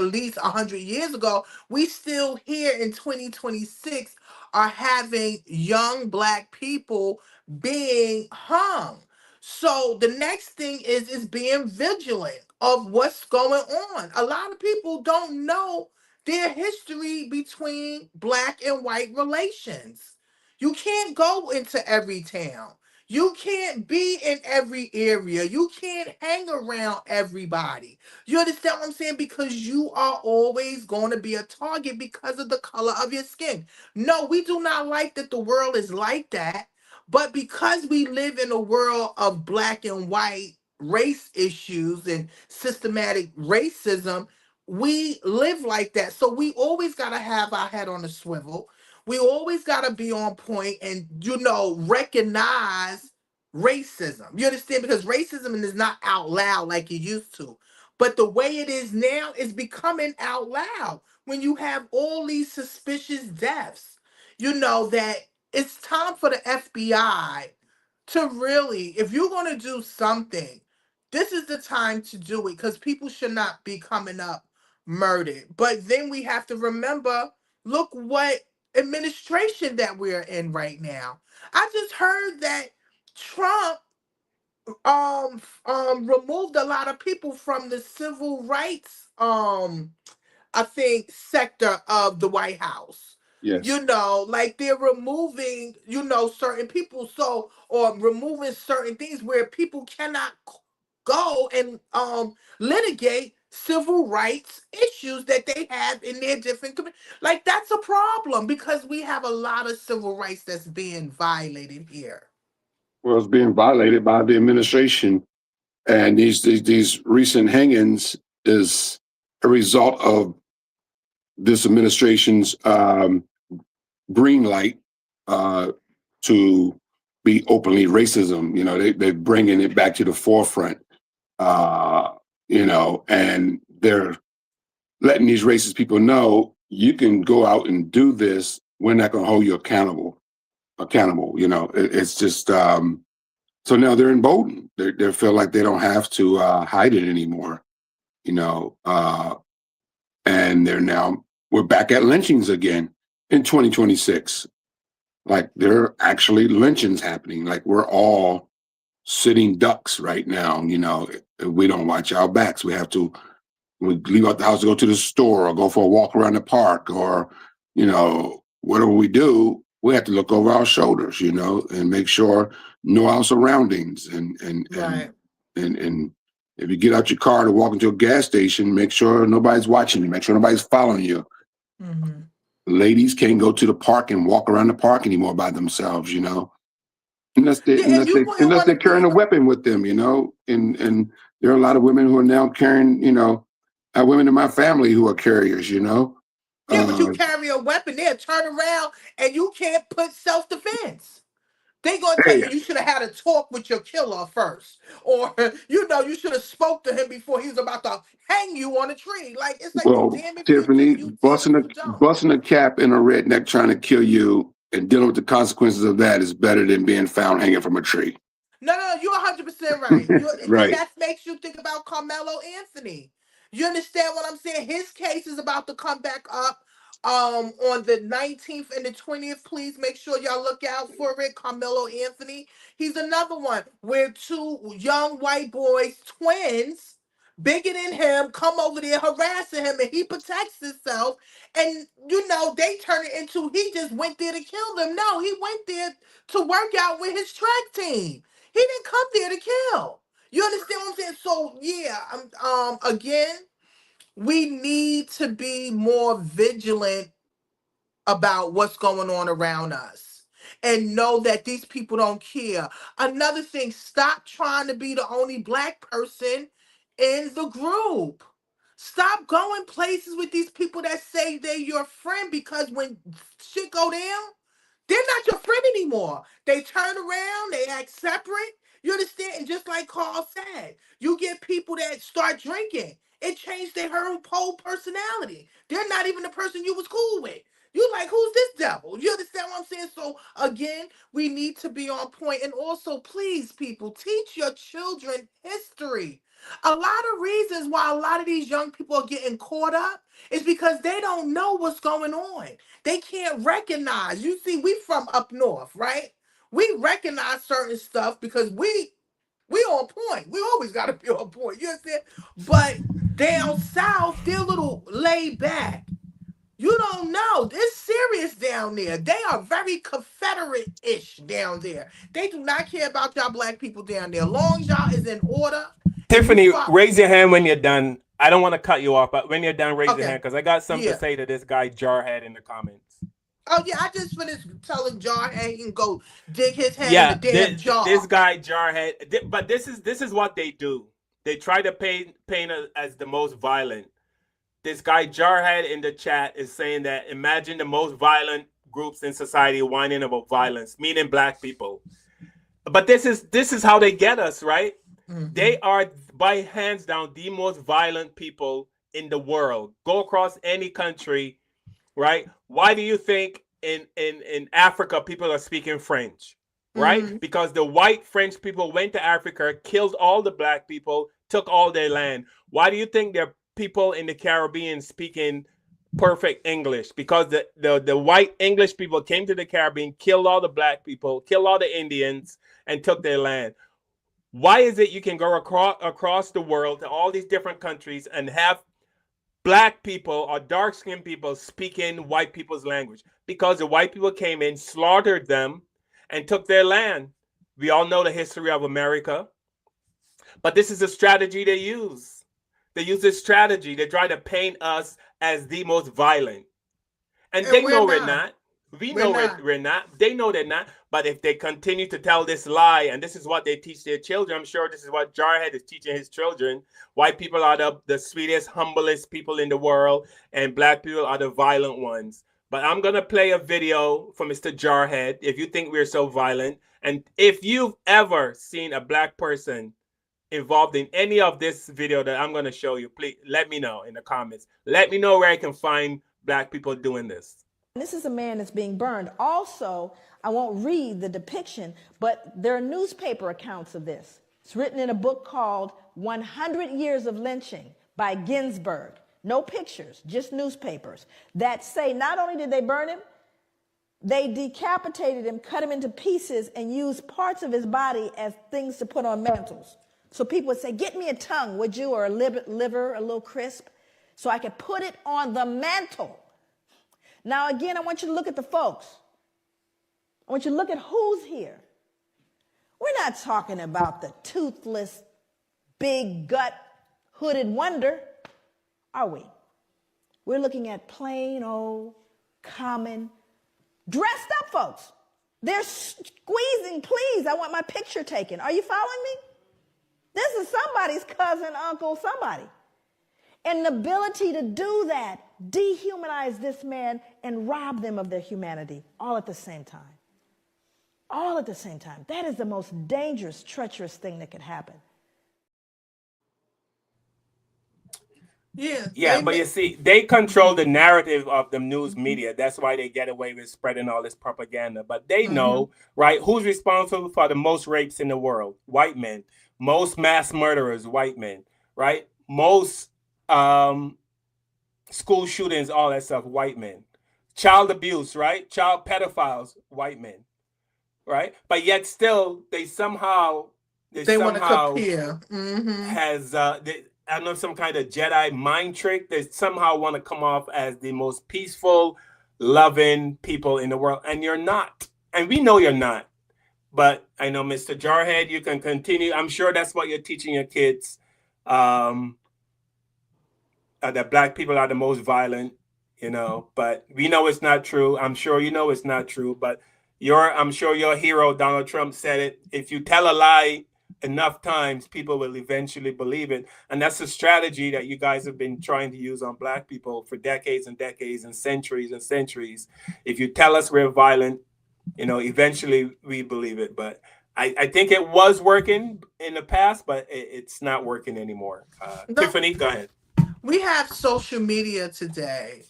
least 100 years ago, we still here in 2026 are having young Black people being hung. So the next thing is being vigilant of what's going on. A lot of people don't know their history between Black and white relations. You can't go into every town. You can't be in every area. You can't hang around everybody. You understand what I'm saying? Because you are always going to be a target because of the color of your skin. No, we do not like that the world is like that. But because we live in a world of black and white race issues and systematic racism, we live like that. So we always got to have our head on a swivel. We always got to be on point and, recognize racism. You understand? Because racism is not out loud like it used to. But the way it is now is becoming out loud when you have all these suspicious deaths. That it's time for the FBI to really, if you're going to do something, this is the time to do it because people should not be coming up murdered. But then we have to remember, look what administration that we're in right now. I just heard that Trump removed a lot of people from the civil rights I think sector of the White House. Yes. Like they're removing, certain people, or removing certain things where people cannot go and litigate civil rights issues that they have in their different like that's a problem because we have a lot of civil rights that's being violated here. Well, it's being violated by the administration, and these recent hangings is a result of this administration's green light to be openly racism. They're bringing it back to the forefront. And they're letting these racist people know you can go out and do this. We're not going to hold you accountable. It's just so now they're emboldened. They feel like they don't have to hide it anymore. And we're back at lynchings again in 2026. Like there are actually lynchings happening. Like we're all sitting ducks right now. We don't watch our backs. We leave out the house to go to the store or go for a walk around the park or, whatever we do, we have to look over our shoulders, and make sure know our surroundings Right. and if you get out your car to walk into a gas station, make sure nobody's watching you, make sure nobody's following you. Mm-hmm. Ladies can't go to the park and walk around the park anymore by themselves, unless they're carrying a weapon with them, and there are a lot of women who are now carrying, I have women in my family who are carriers, Yeah, but you carry a weapon, they'll turn around and you can't put self-defense. They gonna tell you should have had a talk with your killer first, or you should have spoke to him before he was about to hang you on a tree. Like it's like you damn if you do, Tiffany, you damn if you don't. busting a cap in a redneck trying to kill you and dealing with the consequences of that is better than being found hanging from a tree. No, you're 100% right. Right. And that makes you think about Carmelo Anthony. You understand what I'm saying? His case is about to come back up on the 19th and the 20th. Please make sure y'all look out for it. Carmelo Anthony. He's another one where two young white boys, twins, bigger than him, come over there harassing him and he protects himself. And they turn it into he just went there to kill them. No, he went there to work out with his track team. He didn't come there to kill. You understand what I'm saying? So yeah, again, we need to be more vigilant about what's going on around us and know that these people don't care. Another thing, stop trying to be the only black person in the group. Stop going places with these people that say they're your friend because when shit go down, they're not your friend anymore. They turn around, they act separate. You understand? And just like Carl said, you get people that start drinking. It changed their whole personality. They're not even the person you was cool with. You like, who's this devil? You understand what I'm saying? So again, we need to be on point. And also, please, people, teach your children history. A lot of reasons why a lot of these young people are getting caught up is because they don't know what's going on. They can't recognize. You see, we from up north, right? We recognize certain stuff because we on point. We always got to be on point. You understand? But down south, they're a little laid back. You don't know. It's serious down there. They are very Confederate-ish down there. They do not care about y'all black people down there. Long as y'all is in order. Tiffany, raise your hand when you're done. I don't want to cut you off, but when you're done, raise your hand because I got something to say to this guy Jarhead in the comments. Oh yeah, I just finished telling Jarhead he can go dig his head in the Yeah, damn this jar. guy Jarhead, but this is what they do. They try to paint us as the most violent. This guy Jarhead in the chat is saying that imagine the most violent groups in society whining about violence, meaning black people. But this is how they get us, right? They are by hands down the most violent people in the world. Go across any country, right? Why do you think in Africa people are speaking French? Right? Mm-hmm. Because the white French people went to Africa, killed all the black people, took all their land. Why do you think there are people in the Caribbean speaking perfect English? Because the white English people came to the Caribbean, killed all the black people, killed all the Indians, and took their land. Why is it you can go across the world to all these different countries and have black people or dark skinned people speaking white people's language? Because the white people came in, slaughtered them, and took their land. We all know the history of America, but this is a strategy they use. They use this strategy. They try to paint us as the most violent. And And they we're know we're not. not. We We're know not. we're not. They know they're not. But if they continue to tell this lie, and this is what they teach their children, I'm sure this is what Jarhead is teaching his children. White people are the sweetest, humblest people in the world, and black people are the violent ones. But I'm going to play a video for Mr. Jarhead if you think we're so violent. And if you've ever seen a black person involved in any of this video that I'm going to show you, please let me know in the comments. Let me know where I can find black people doing this. This is a man that's being burned. Also, I won't read the depiction, but there are newspaper accounts of this. It's written in a book called 100 Years of Lynching by Ginsburg. No pictures, just newspapers that say not only did they burn him, they decapitated him, cut him into pieces, and used parts of his body as things to put on mantles. So people would say, get me a tongue, would you, or a liver, a little crisp, so I could put it on the mantle. Now, again, I want you to look at the folks. I want you to look at who's here. We're not talking about the toothless, big gut, hooded wonder, are we? We're looking at plain old, common, dressed up folks. They're squeezing, please, I want my picture taken. Are you following me? This is somebody's cousin, uncle, somebody. And the ability to do that, dehumanize this man and rob them of their humanity all at the same time. All at the same time. That is the most dangerous, treacherous thing that could happen. Yeah, but you see, they control the narrative of the news media. That's why they get away with spreading all this propaganda. But they know, right, who's responsible for the most rapes in the world? White men. Most mass murderers, white men, right? Most school shootings, all that stuff, white men. Child abuse, right? Child pedophiles, white men, right? But yet still, they somehow want to compare. Has I don't know, some kind of Jedi mind trick. They somehow want to come off as the most peaceful, loving people in the world, and you're not. And we know you're not. But I know, Mr. Jarhead, you can continue. I'm sure that's what you're teaching your kids. That black people are the most violent, but we know it's not true. I'm sure you know it's not true, but I'm sure your hero, Donald Trump, said it. If you tell a lie enough times, people will eventually believe it. And that's a strategy that you guys have been trying to use on black people for decades and decades and centuries. If you tell us we're violent, eventually we believe it. But I think it was working in the past, but it's not working anymore. Tiffany, go ahead. We have social media today,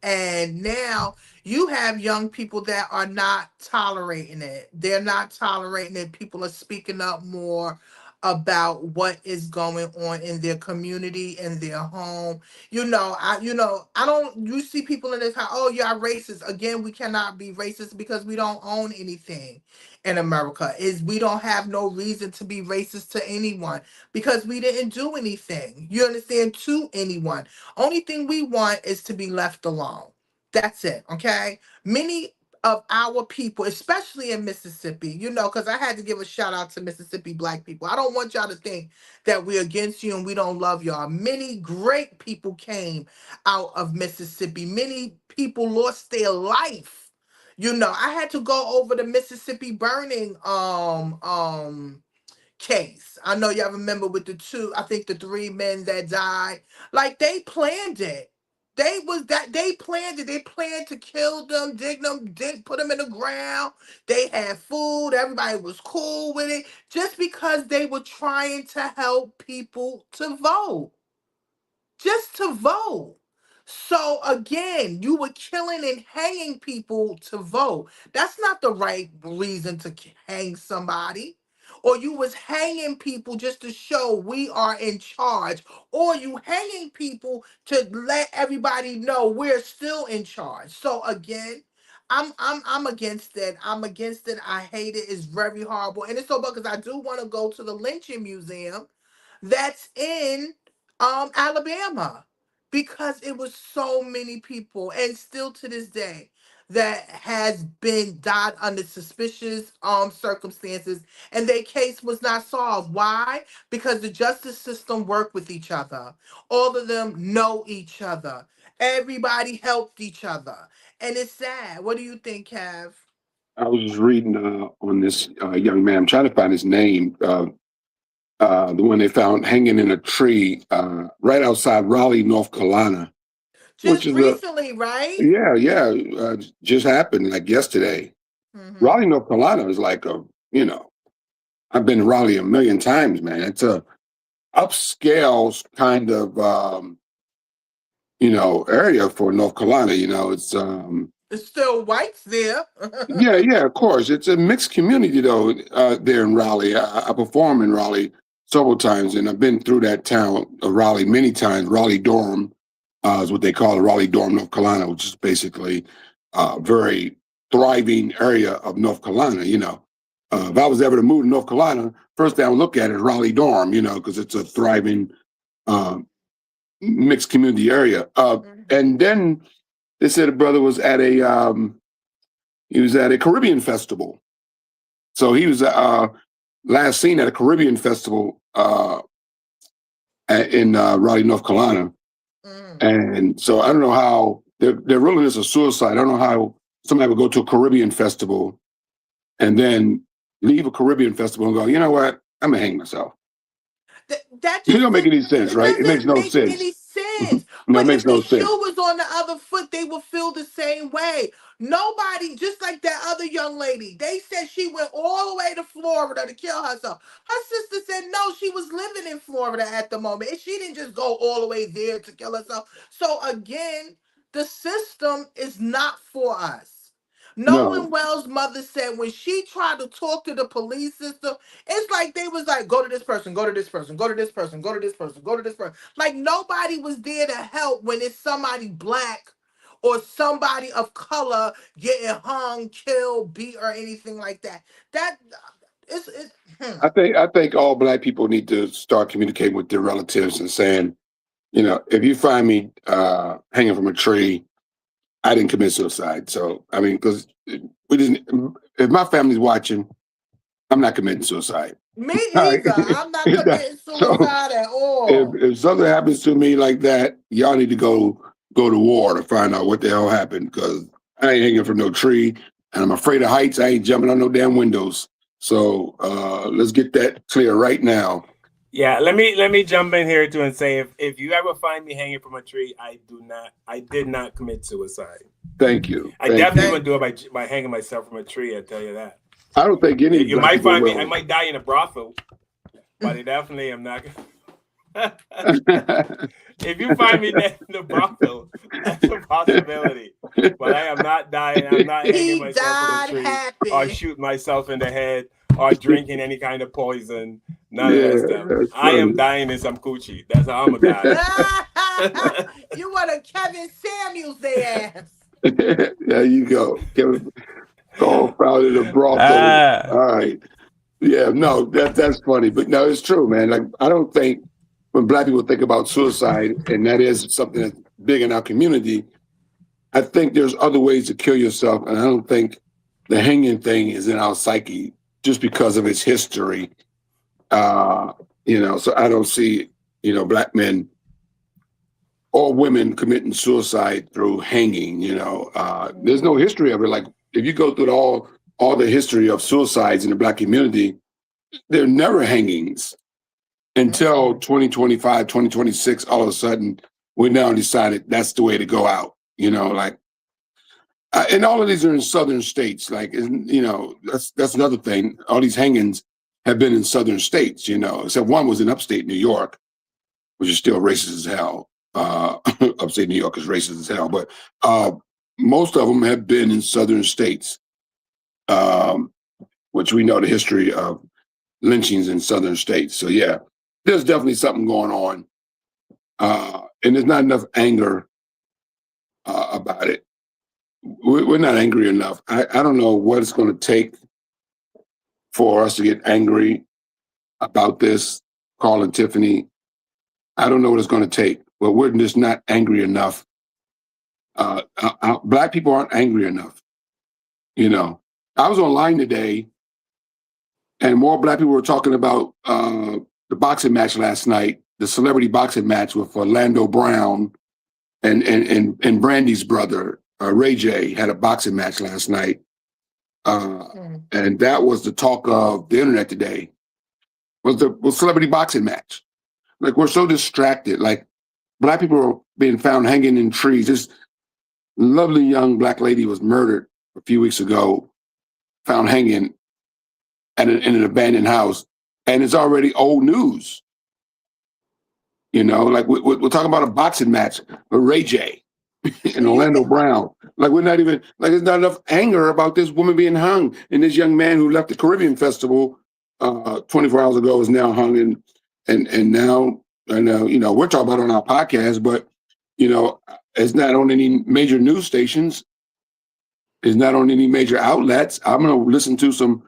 and now you have young people that are not tolerating it. They're not tolerating it. People are speaking up more about what is going on in their community, in their home. You see people in this house, oh, you're racist. Again, we cannot be racist because we don't own anything in America. We don't have no reason to be racist to anyone because we didn't do anything. You understand? To anyone. Only thing we want is to be left alone. That's it. Okay. Many of our people, especially in Mississippi, because I had to give a shout out to Mississippi Black people. I don't want y'all to think that we're against you and we don't love y'all. Many great people came out of Mississippi. Many people lost their life. I had to go over the Mississippi burning case. I know y'all remember with the 3 men that died. Like, they planned it. They planned it. They planned to kill them, put them in the ground. They had food. Everybody was cool with it just because they were trying to help people to vote. Just to vote. So again, you were killing and hanging people to vote. That's not the right reason to hang somebody. Or you was hanging people just to show we are in charge. Or you hanging people to let everybody know we're still in charge. So again, I'm against it. I'm against it. I hate it. It's very horrible. And it's so bad because I do want to go to the lynching museum that's in Alabama, because it was so many people, and still to this day, that has been died under suspicious circumstances, and their case was not solved. Why? Because the justice system worked with each other. All of them know each other. Everybody helped each other, and it's sad. What do you think, Kev? I was just reading on this young man. I'm trying to find his name. The one they found hanging in a tree right outside Raleigh, North Carolina, which Just is recently, right? just happened like yesterday. Mhm. Raleigh, North Carolina is like I've been to Raleigh a million times, man. It's a upscale kind of area for North Carolina. It's There's still whites there. yeah, of course. It's a mixed community though there in Raleigh. I perform in Raleigh several times, and I've been through that town of Raleigh many times. Raleigh Durham is what they call it, Raleigh Durham, North Carolina, which is basically a very thriving area of North Carolina. If I was ever to move to North Carolina, first thing I would look at is Raleigh Durham, because it's a thriving mixed community area. And then they said a brother was at a Caribbean festival. So he was last seen at a Caribbean festival in Raleigh, North Carolina. And so I don't know how they're ruling this a suicide. I don't know how somebody would go to a Caribbean festival and then leave a Caribbean festival and go, you know what? I'm gonna hang myself. That It just don't make any sense, right? It makes doesn't no make sense. any sense. No, it But makes if the no shoe sense. was on the other foot, they would feel the same way. Nobody, just like that other young lady, they said she went all the way to Florida to kill herself. Her sister said no, she was living in Florida at the moment, and she didn't just go all the way there to kill herself. So again, the system is not for us. No. Nolan Wells' mother said when she tried to talk to the police system, it's like they was like, go to this person, go to this person, go to this person, go to this person, go to this person. Like nobody was there to help when it's somebody black or somebody of color getting hung, killed, beat, or anything like that. That it's. I think all Black people need to start communicating with their relatives and saying, if you find me hanging from a tree, I didn't commit suicide. So I mean, because we didn't. If my family's watching, I'm not committing suicide. Me All right. either. I'm not committing So suicide at all. if something happens to me like that, y'all need to go to war to find out what the hell happened, because I ain't hanging from no tree, and I'm afraid of heights. I ain't jumping on no damn windows. So let's get that clear right now. Yeah, let me jump in here too and say if you ever find me hanging from a tree, I did not commit suicide. Thank you. I definitely wouldn't do it by hanging myself from a tree. I tell you that. I don't think any. You might find me. I might die in a brothel, but I definitely am not. If you find me dead in the brothel, that's a possibility. But I am not dying. I'm not hanging myself from a tree or shooting myself in the head or drinking any kind of poison. None of that stuff. I am dying in some coochie. That's how I'm gonna die. You want a Kevin Samuels their ass. There you go. Kevin all found in a brothel. All right. Yeah, no, that's funny. But no, it's true, man. Like, I don't think when Black people think about suicide, and that is something that's big in our community, I think there's other ways to kill yourself, and I don't think the hanging thing is in our psyche just because of its history. So I don't see, black men or women committing suicide through hanging. There's no history of it. Like if you go through all the history of suicides in the black community, there are never hangings until 2025, 2026. All of a sudden, we now decided that's the way to go out. And all of these are in southern states. That's another thing. All these hangings have been in southern states. Except one was in upstate New York, which is still racist as hell. Upstate New York is racist as hell, but most of them have been in southern states, which we know the history of lynchings in southern states. So yeah, there's definitely something going on, and there's not enough anger about it. We're not angry enough. I don't know what it's going to take for us to get angry about this, Carl and Tiffany. I don't know what it's going to take, but we're just not angry enough. Black people aren't angry enough. I was online today, and more black people were talking about the boxing match last night, the celebrity boxing match with Orlando Brown and Brandy's brother, Ray J, had a boxing match last night. And that was the talk of the internet today, was the celebrity boxing match. Like, we're so distracted. Like, black people are being found hanging in trees. This lovely young black lady was murdered a few weeks ago, found hanging in an abandoned house, and it's already old news. Like we're talking about a boxing match with Ray J and Orlando Brown. Like, we're not even, like, there's not enough anger about this woman being hung, and this young man who left the Caribbean Festival 24 hours ago is now hung, and now, I know, we're talking about it on our podcast, but it's not on any major news stations. It's not on any major outlets. I'm going to listen to some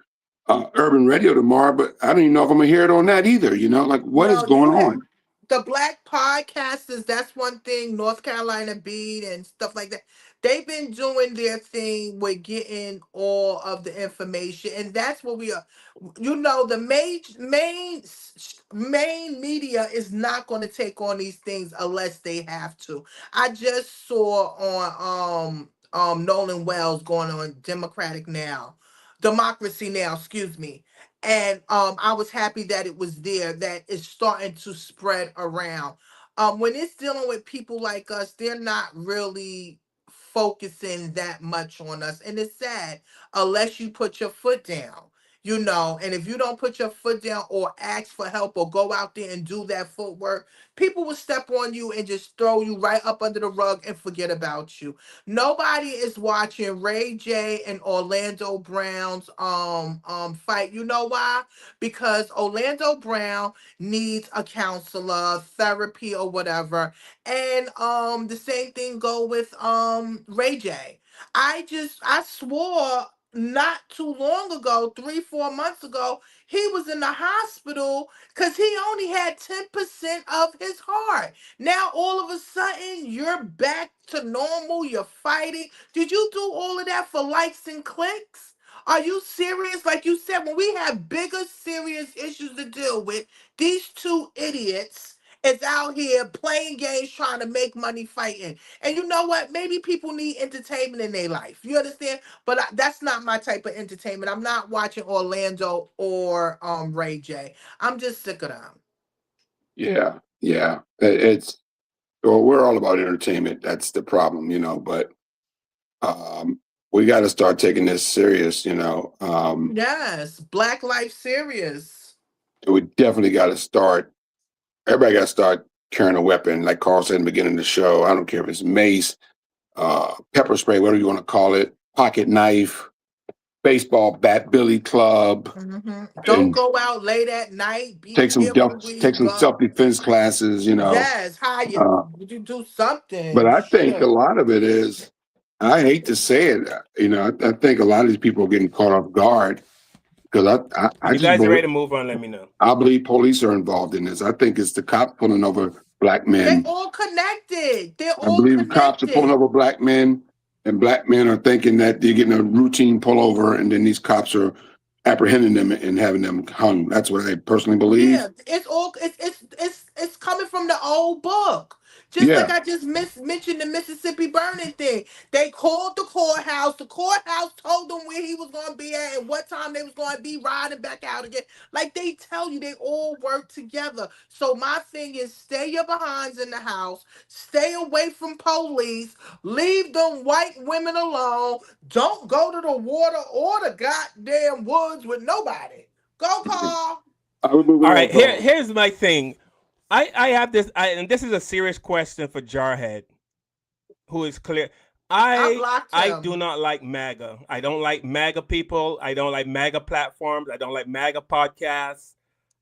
urban radio tomorrow, but I don't even know if I'm going to hear it on that either. Like, what is going on? The black podcasters, that's one thing, North Carolina Beat and stuff like that. They've been doing their thing with getting all of the information, and that's what we are. The main media is not going to take on these things unless they have to. I just saw on Nolan Wells going on Democracy Now, excuse me. And I was happy that it was there, that it's starting to spread around. When it's dealing with people like us, they're not really focusing that much on us. And it's sad, unless you put your foot down. And if you don't put your foot down or ask for help or go out there and do that footwork, people will step on you and just throw you right up under the rug and forget about you. Nobody is watching Ray J and Orlando Brown's fight. You know why? Because Orlando Brown needs a counselor, therapy, or whatever. And the same thing go with Ray J. I swore not too long ago, 3-4 months ago, he was in the hospital because he only had 10% of his heart. Now all of a sudden you're back to normal, you're fighting. Did you do all of that for likes and clicks? Are you serious? Like you said, when we have bigger serious issues to deal with, these two idiots is out here playing games, trying to make money fighting. And you know what? Maybe people need entertainment in their life. You understand? But that's not my type of entertainment. I'm not watching Orlando or Ray J. I'm just sick of them. Yeah. We're all about entertainment. That's the problem, but we got to start taking this serious, Yes, Black Life serious. We definitely got to start. Everybody got to start carrying a weapon, like Carl said in the beginning of the show. I don't care if it's mace, pepper spray, whatever you want to call it, pocket knife, baseball bat, billy club. Mm-hmm. Don't go out late at night. Take some self-defense classes, Yes, would you do something? But I think a lot of it is, I hate to say it, I think a lot of these people are getting caught off guard. Because I you guys are ready to move on, let me know. I believe police are involved in this. I think it's the cops pulling over black men. They're all connected. I believe cops are pulling over black men. and black men are thinking that they're getting a routine pullover, and then these cops are apprehending them and having them hung. That's what I personally believe. Yeah, it's coming from the old book. Just like Yeah. I just mentioned the Mississippi burning thing. They called the courthouse. The courthouse told them where he was going to be at and what time they was going to be riding back out again. Like they tell you, they all work together. So my thing is, stay your behinds in the house. Stay away from police. Leave them white women alone. Don't go to the water or the goddamn woods with nobody. Go, Carl. All right, here's my thing. I have this, and this is a serious question for Jarhead, who is clear. I do not like MAGA. I don't like MAGA people. I don't like MAGA platforms. I don't like MAGA podcasts.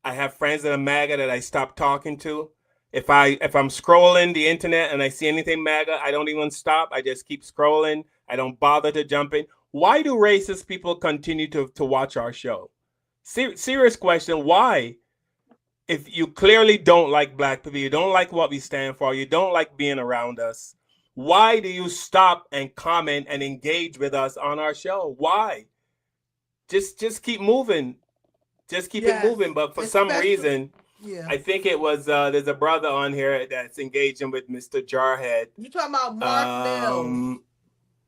I have friends that are MAGA that I stop talking to. If I'm scrolling the internet and I see anything MAGA, I don't even stop. I just keep scrolling. I don't bother to jump in. Why do racist people continue to watch our show? Serious question. Why? If you clearly don't like black people, you don't like what we stand for, you don't like being around us, why do you stop and comment and engage with us on our show? Why? Just keep moving. Just keep it moving. But for some reason, I think it was there's a brother on here that's engaging with Mr. Jarhead. You talking about Mark Mills?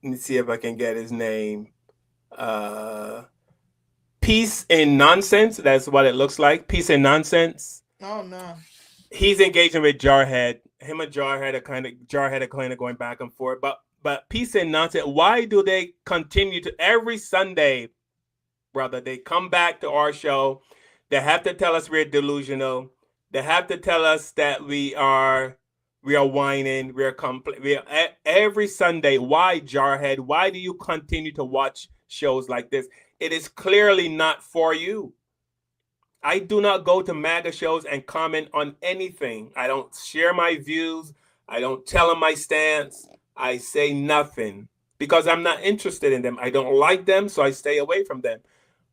Let me see if I can get his name. Peace and Nonsense. That's what it looks like. Peace and Nonsense. Oh no. He's engaging with Jarhead. Him and Jarhead are kind of going back and forth. But Peace and Nonsense. Why do they continue to every Sunday, brother? They come back to our show. They have to tell us we're delusional. They have to tell us that we are whining. Every Sunday. Why, Jarhead? Why do you continue to watch shows like this? It is clearly not for you. I do not go to MAGA shows and comment on anything. I don't share my views. I don't tell them my stance. I say nothing because I'm not interested in them. I don't like them, so I stay away from them.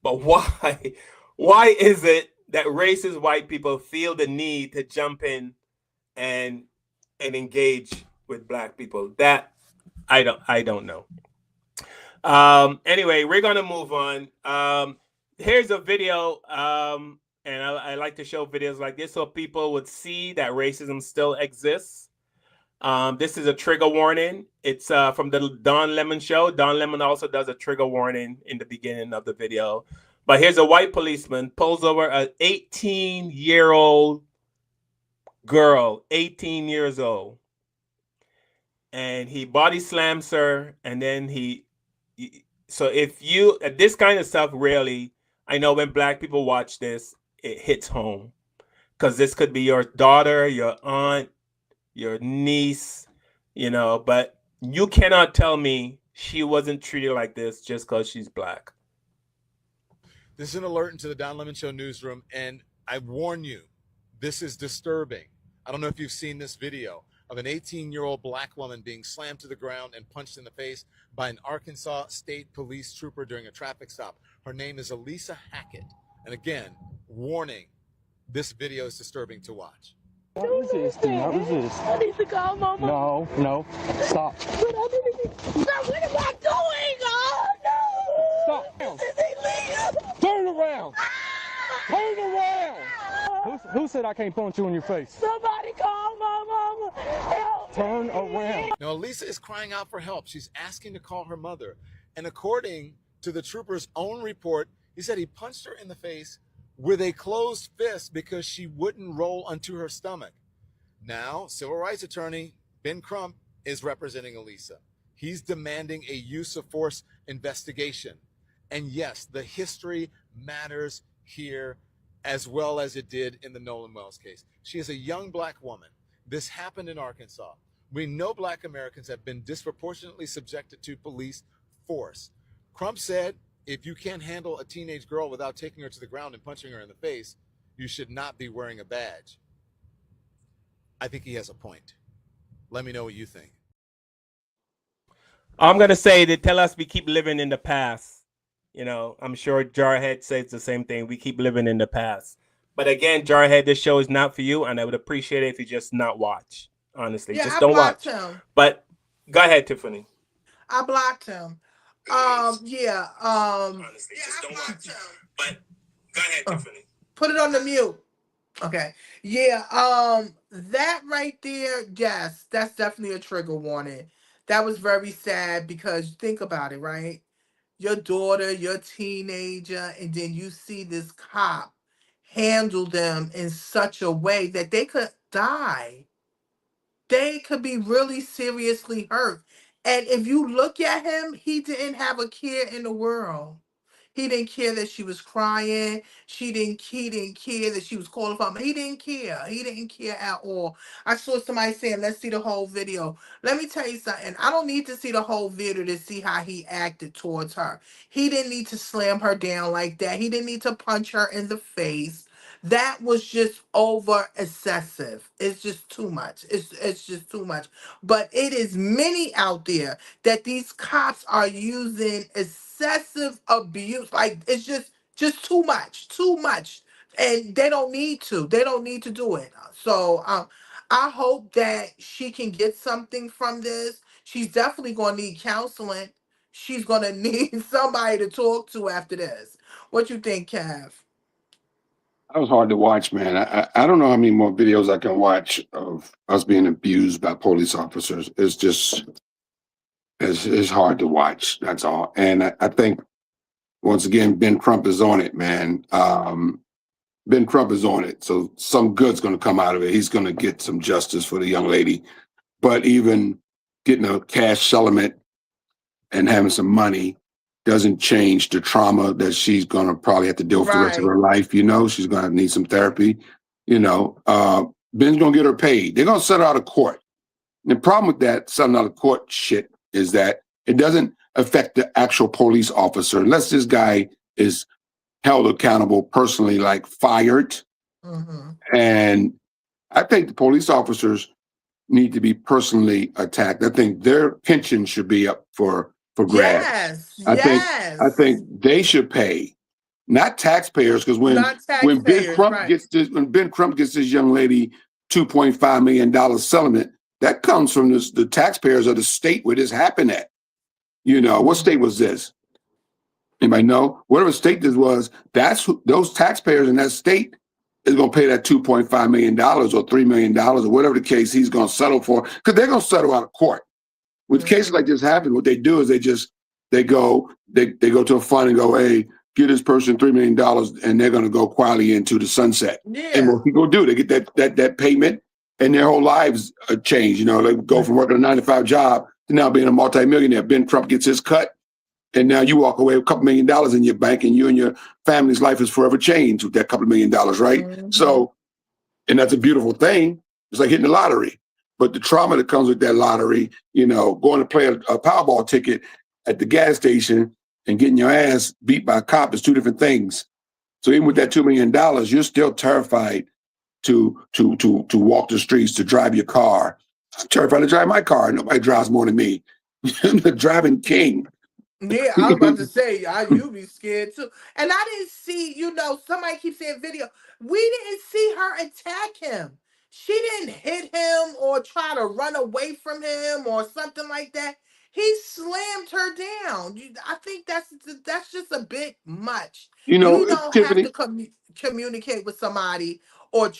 But why? Why is it that racist white people feel the need to jump in and engage with black people? That I don't know. Anyway, we're gonna move on. Here's a video, and I like to show videos like this so people would see that racism still exists. This is a trigger warning. It's from the Don Lemon show. Don Lemon also does a trigger warning in the beginning of the video. But here's a white policeman pulls over an 18-year-old girl, 18 years old, and he body slams her, and then so if you, this kind of stuff really, I know when black people watch this, it hits home. Because this could be your daughter, your aunt, your niece, but you cannot tell me she wasn't treated like this just because she's black. This is an alert into the Don Lemon Show newsroom, and I warn you, this is disturbing. I don't know if you've seen this video of an 18-year-old black woman being slammed to the ground and punched in the face by an Arkansas State Police trooper during a traffic stop. Her name is Elisa Hackett. And again, warning, this video is disturbing to watch. Not resist, do not resist. I need to call Mama. No, stop. But what am I doing? Oh, no. Stop. This is illegal. Turn around. Turn around. Who said I can't punch you in your face? Somebody call my mama. Help Turn me. around. Now, Elisa is crying out for help. She's asking to call her mother. And according to the trooper's own report, he said he punched her in the face with a closed fist because she wouldn't roll onto her stomach. Now, civil rights attorney Ben Crump is representing Elisa. He's demanding a use of force investigation. And yes, the history matters here as well as it did in the Nolan Wells case. She is a young black woman. This happened in Arkansas. We know black Americans have been disproportionately subjected to police force. Crump said, if you can't handle a teenage girl without taking her to the ground and punching her in the face, you should not be wearing a badge. I think he has a point. Let me know what you think. I'm going to say that tell us we keep living in the past. I'm sure Jarhead says the same thing. We keep living in the past. But again, Jarhead, this show is not for you, and I would appreciate it if you just not watch. Honestly, just don't watch. Him. But go ahead, Tiffany. I blocked him. Yeah. Honestly, just don't watch it. But go ahead, Tiffany. Put it on the mute. Okay. Yeah. That right there, yes, that's definitely a trigger warning. That was very sad because think about it, right? Your daughter, your teenager, and then you see this cop handle them in such a way that they could die. They could be really seriously hurt. And if you look at him, he didn't have a care in the world. He didn't care that she was crying. He didn't care that she was calling for him. He didn't care. He didn't care at all. I saw somebody saying, let's see the whole video. Let me tell you something. I don't need to see the whole video to see how he acted towards her. He didn't need to slam her down like that. He didn't need to punch her in the face. That was just over excessive. It's just too much. It's just too much. But it is many out there that these cops are using excessive abuse. Like it's just too much, too much. And they don't need to. They don't need to do it. So I hope that she can get something from this. She's definitely gonna need counseling. She's gonna need somebody to talk to after this. What you think, Kev? That was hard to watch, man. I don't know how many more videos I can watch of us being abused by police officers. It's just it's hard to watch. That's all. And I think once again, Ben Crump is on it, man. Ben Crump is on it. So some good's going to come out of it. He's going to get some justice for the young lady. But even getting a cash settlement and having some money doesn't change the trauma that she's going to probably have to deal with the rest of her life. You know, she's going to need some therapy. You know, Ben's going to get her paid. They're going to set her out of court. And the problem with that settling out of court shit is that it doesn't affect the actual police officer unless this guy is held accountable personally, like fired. And I think the police officers need to be personally attacked. I think their pension should be up for grabs. I think they should pay, not taxpayers, because when Ben Crump gets this young lady $2.5 million settlement, that comes from the taxpayers of the state where this happened at. You know, what state was this? Anybody know? Whatever state this was, those taxpayers in that state is going to pay that $2.5 million or $3 million or whatever the case he's going to settle for, because they're going to settle out of court. With cases like this happen, what they do is they go to a fund and go, hey, give this person $3 million, and they're going to go quietly into the sunset. And what people do, they get that payment, and their whole lives change. You know, they go from working a 9-to-5 job to now being a multimillionaire. Ben Crump gets his cut, and now you walk away with a couple $1 million in your bank, and you and your family's life is forever changed with that couple $1 million, right? So, and that's a beautiful thing. It's like hitting the lottery. But the trauma that comes with that lottery, you know, going to play a Powerball ticket at the gas station and getting your ass beat by a cop is two different things. So even with that $2 million, you're still terrified to walk the streets, to drive your car. I'm terrified to drive my car. Nobody drives more than me. I'm the driving king. Yeah, I was about to say, you'd be scared too. And I didn't see, somebody keeps saying video. We didn't see her attack him. She didn't hit him or try to run away from him or something like that. He slammed her down. I think that's just a bit much. You don't Tiffany, have to communicate with somebody or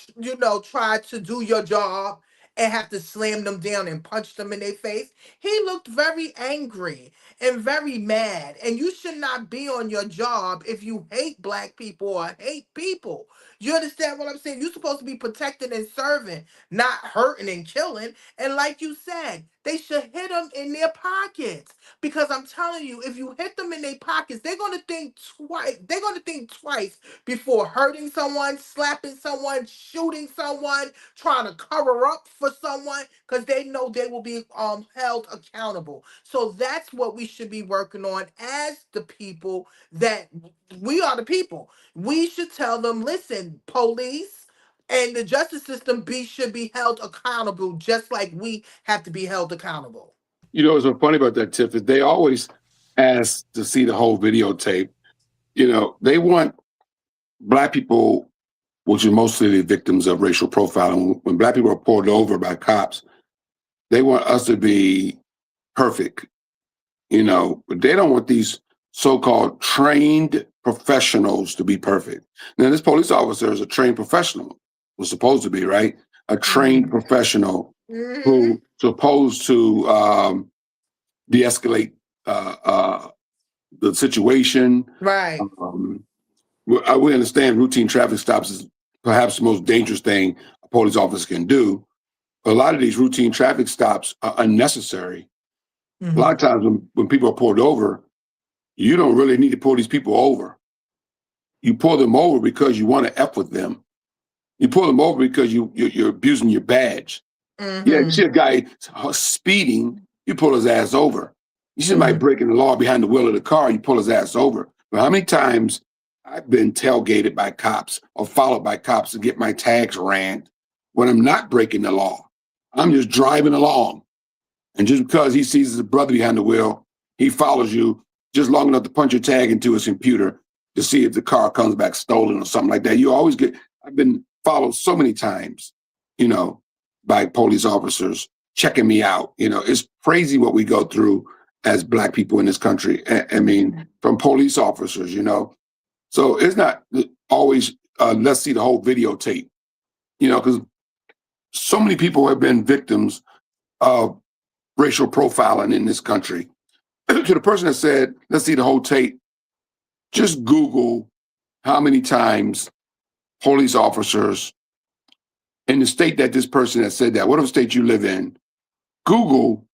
try to do your job and have to slam them down and punch them in their face. He looked very angry and very mad. And you should not be on your job if you hate Black people or hate people. You understand what I'm saying? You're supposed to be protecting and serving, not hurting and killing. And like you said, they should hit them in their pockets. Because I'm telling you, if you hit them in their pockets, they're going to think twice. They're going to think twice before hurting someone, slapping someone, shooting someone, trying to cover up for someone, because they know they will be held accountable. So that's what we should be working on as the people, that we are the people. We should tell them, listen, police and the justice system should be held accountable just like we have to be held accountable. You know what's so funny about that, Tiff, is they always ask to see the whole videotape. You know, they want Black people, which are mostly the victims of racial profiling, when Black people are pulled over by cops, they want us to be perfect. you know, but they don't want these so-called trained professionals to be perfect. Now, this police officer is a trained professional, was supposed to be, right? A trained professional who supposed to de-escalate the situation. Right. We understand routine traffic stops is perhaps the most dangerous thing a police officer can do. But a lot of these routine traffic stops are unnecessary. A lot of times when people are pulled over, you don't really need to pull these people over. You pull them over because you want to F with them. You pull them over because you're abusing your badge. Yeah, you see a guy speeding, you pull his ass over. You see somebody breaking the law behind the wheel of the car, you pull his ass over. But how many times I've been tailgated by cops or followed by cops to get my tags ran when I'm not breaking the law? I'm just driving along. And just because he sees his brother behind the wheel, he follows you just long enough to punch your tag into his computer to see if the car comes back stolen or something like that. You always get, I've been followed so many times, you know, by police officers checking me out. You know, it's crazy what we go through as Black people in this country. I mean, from police officers, you know. So it's not always, let's see the whole videotape, you know, because so many people have been victims of racial profiling in this country. To the person that said, let's see the whole tape, just Google how many times police officers in the state that this person has said that, whatever state you live in, Google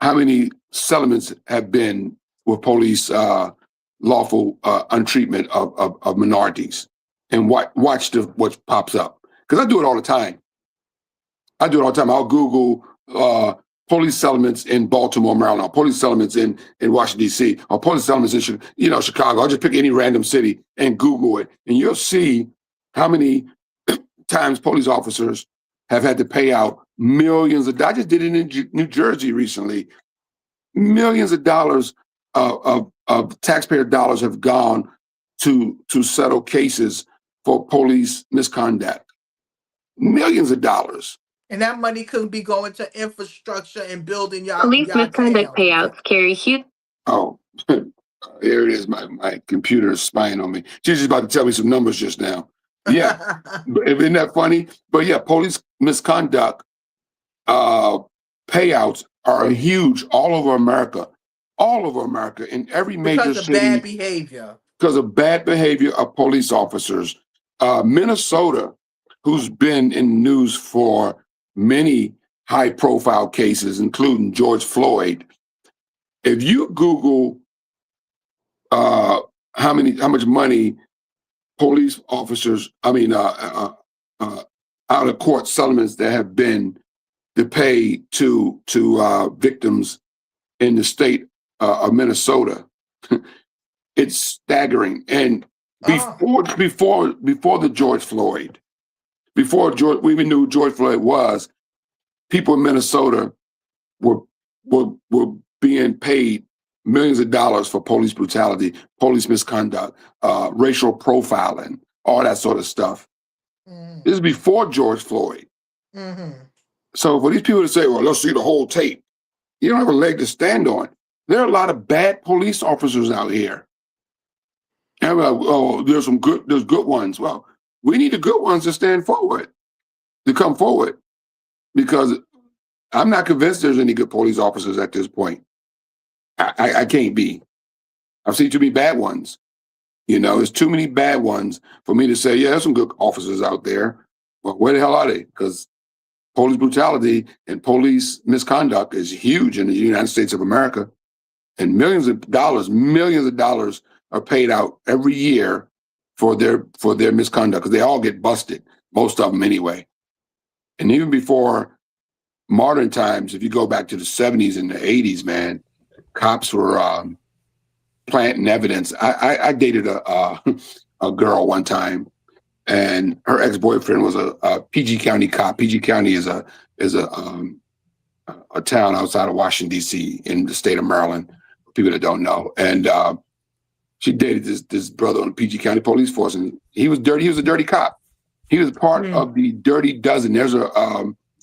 how many settlements have been with police lawful untreatment of minorities, and watch what pops up. Because I do it all the time. I'll Google police settlements in Baltimore, Maryland, or police settlements in Washington, D.C., or police settlements in Chicago. I'll just pick any random city and Google it, and you'll see how many times police officers have had to pay out millions of dollars. I just did it in New Jersey recently. Millions of dollars of taxpayer dollars have gone to settle cases for police misconduct. Millions of dollars. And that money could be going to infrastructure and building y'all. Police misconduct payouts carry huge. Oh, here it is. My computer is spying on me. She's just about to tell me some numbers just now. Yeah, isn't that funny? But yeah, police misconduct payouts are huge all over America. All over America, in every major city. Because of bad behavior. Because of bad behavior of police officers. Minnesota, who's been in the news for many high-profile cases, including George Floyd. If you Google how much money police officers, out of court settlements that have been to pay to victims in the state of Minnesota, it's staggering. And before the George Floyd, we even knew who George Floyd was, people in Minnesota were being paid millions of dollars for police brutality, police misconduct, racial profiling, all that sort of stuff. This is before George Floyd. So for these people to say, well, let's see the whole tape, you don't have a leg to stand on. There are a lot of bad police officers out here. And there's good ones. Well, we need the good ones to stand forward, to come forward, because I'm not convinced there's any good police officers at this point. I can't be. I've seen too many bad ones. You know, there's too many bad ones for me to say, yeah, there's some good officers out there. Well, where the hell are they? Because police brutality and police misconduct is huge in the United States of America. And millions of dollars are paid out every year for their misconduct, because they all get busted, most of them anyway. And even before modern times, if you go back to the 70s and the 80s, man, cops were planting evidence. I dated a girl one time, and her ex-boyfriend was a PG County cop. PG County is a town outside of Washington, D.C. in the state of Maryland, for people that don't know. And she dated this brother on the PG County Police Force, and he was dirty. He was a dirty cop. He was part of the Dirty Dozen. There's a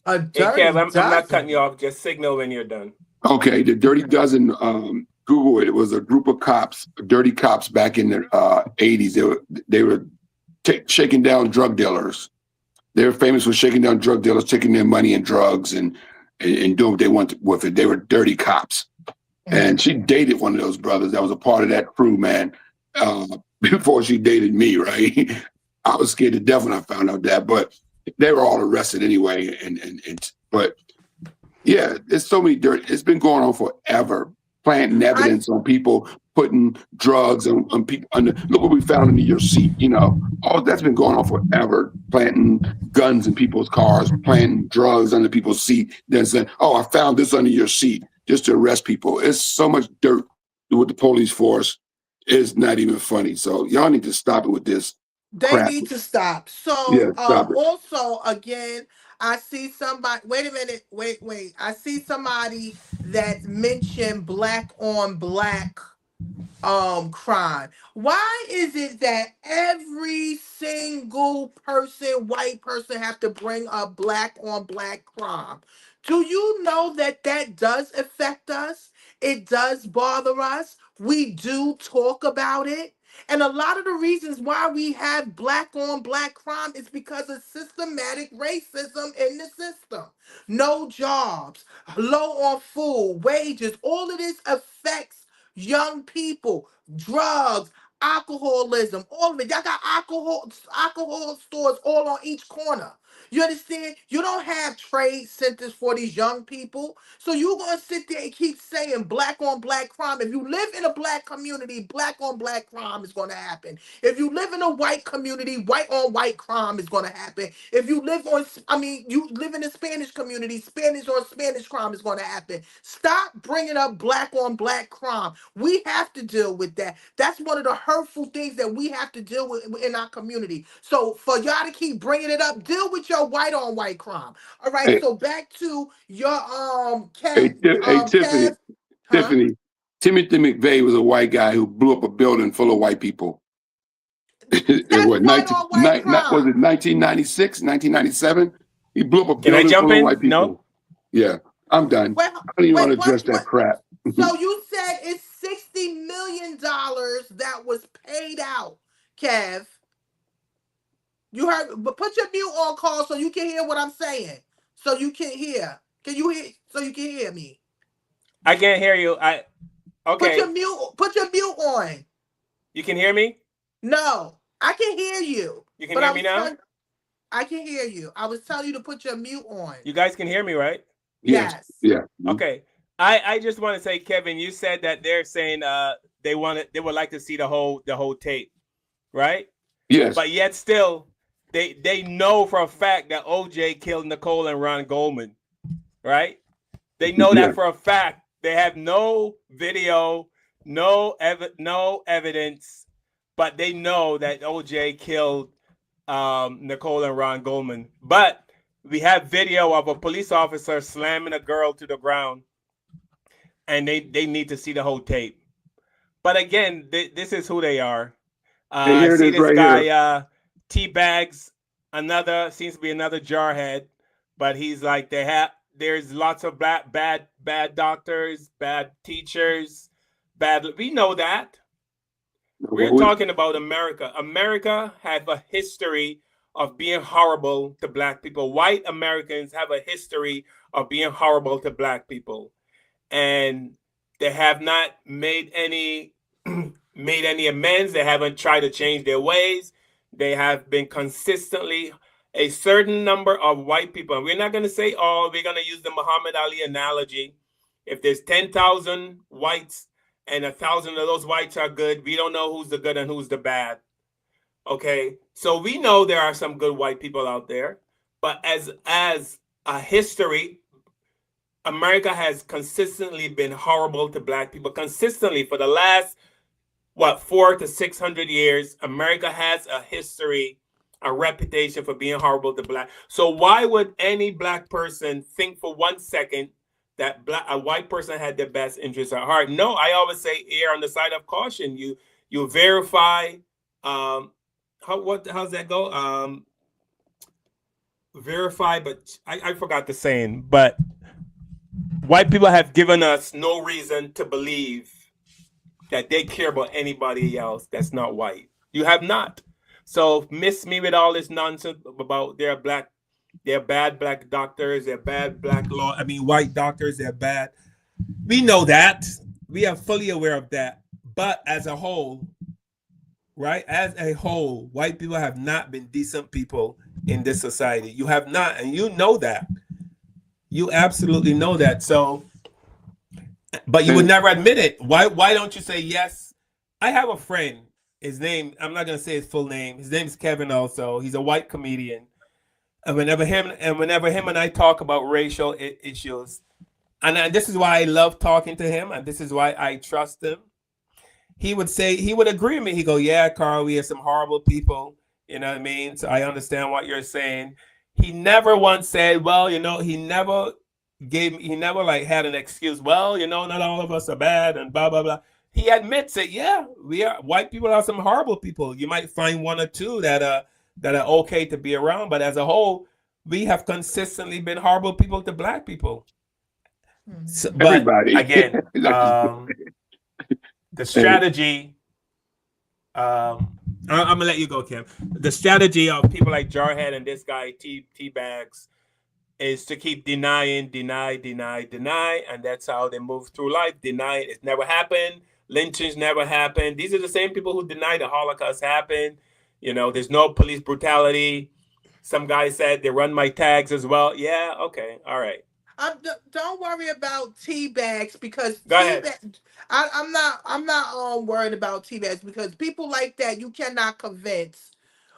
Kev, I'm not cutting you off. Just signal when you're done. Okay, the Dirty Dozen. Google it. It was a group of cops, dirty cops back in the 80s. They were shaking down drug dealers. They were famous for shaking down drug dealers, taking their money and drugs, and doing what they wanted with it. They were dirty cops. And she dated one of those brothers that was a part of that crew, man. Before she dated me, right? I was scared to death when I found out that, but they were all arrested anyway. But yeah, there's so many dirt. It's been going on forever. Planting evidence on people, putting drugs on people. Look what we found under your seat. You know, all that's been going on forever. Planting guns in people's cars, planting drugs under people's seat. Then saying, "Oh, I found this under your seat," just to arrest people. It's so much dirt with the police force. It's not even funny. So y'all need to stop it with this They crap. need to stop. So Yeah, stop it. also again, I see somebody wait a minute, wait. I see somebody that mentioned black on black crime. Why is it that every single person, white person, have to bring up black on black crime? Do you know that that does affect us? It does bother us. We do talk about it. And a lot of the reasons why we have black on black crime is because of systematic racism in the system. No jobs, low on food, wages, all of this affects young people, drugs, alcoholism, all of it. Y'all got alcohol stores all on each corner. You understand? You don't have trade centers for these young people. So you're gonna sit there and keep saying black on black crime. If you live in a black community, black on black crime is gonna happen. If you live in a white community, white on white crime is gonna happen. If you live on, you live in a Spanish community, Spanish on Spanish crime is gonna happen. Stop bringing up black on black crime. We have to deal with that. That's one of the hurtful things that we have to deal with in our community. So for y'all to keep bringing it up, deal with your white on white crime. All right. Hey, So back to your Tiffany, Kev, huh? Tiffany, Timothy McVeigh was a white guy who blew up a building full of white people. That's What, white on white was crime. it 1996, 1997? He blew up a Can I building jump full of in? white people. No. Yeah, I'm done. Well, I don't even want wait, to address that crap. so you said it's $60 million that was paid out, Kev. You heard, but put your mute on, call, so you can hear what I'm saying. So you can hear. Can you hear? So you can hear me. I can't hear you. Okay. Put your mute on. You can hear me? No, I can hear you. You can hear me now? I can hear you. I was telling you to put your mute on. You guys can hear me, right? Yes. Yeah. Okay. I just want to say, Kevin, you said that they're saying they would like to see the whole tape, right? Yes. But yet still they know for a fact that OJ killed Nicole and Ron Goldman, right? They know that for a fact. They have no video, no evidence, but they know that OJ killed Nicole and Ron Goldman. But we have video of a police officer slamming a girl to the ground, and they need to see the whole tape. But again, this is who they are. I see this guy T-Bags, seems to be another jarhead, but he's like there's lots of bad doctors, bad teachers, we know that. We're talking about America. America has a history of being horrible to black people. White Americans have a history of being horrible to black people. And they have not made any amends. They haven't tried to change their ways. They have been consistently a certain number of white people. And we're not going to say all. We're going to use the Muhammad Ali analogy. If there's 10,000 whites and 1,000 of those whites are good, we don't know who's the good and who's the bad. Okay, so we know there are some good white people out there, but as a history, America has consistently been horrible to black people. Consistently for the last 400 to 600 years, America has a history, a reputation for being horrible to black. So why would any black person think for 1 second that a white person had their best interests at heart? No, I always say err on the side of caution. You verify. How's that go? Verify, but I forgot the saying. But white people have given us no reason to believe that they care about anybody else that's not white. You have not. So miss me with all this nonsense about they're bad black doctors, they're bad black law. I mean, white doctors, they're bad. We know that. We are fully aware of that. But as a whole, right? As a whole, white people have not been decent people in this society. You have not, and you know that. You absolutely know that. So, but you would never admit it. Why don't you say yes? I have a friend. His name, I'm not gonna say his full name. His name is Kevin also. He's a white comedian. And whenever him and I talk about racial issues, and this is why I love talking to him, and this is why I trust him. He would agree with me. He go, yeah, Carl, we are some horrible people. You know what I mean? So I understand what you're saying. He never once said, well, he never like had an excuse. Well, not all of us are bad and blah, blah, blah. He admits it. Yeah, white people are some horrible people. You might find one or two that are okay to be around. But as a whole, we have consistently been horrible people to black people. So, but Everybody. again, the strategy, I'm gonna let you go, Kim. The strategy of people like Jarhead and this guy T-Bags is to keep deny, and that's how they move through life. Deny it never happened. Lynchings never happened. These are the same people who deny the Holocaust happened. There's no police brutality. Some guy said they run my tags as well. Yeah, okay, all right. Don't worry about tea bags because Go ahead. I'm not worried about tea bags because people like that you cannot convince.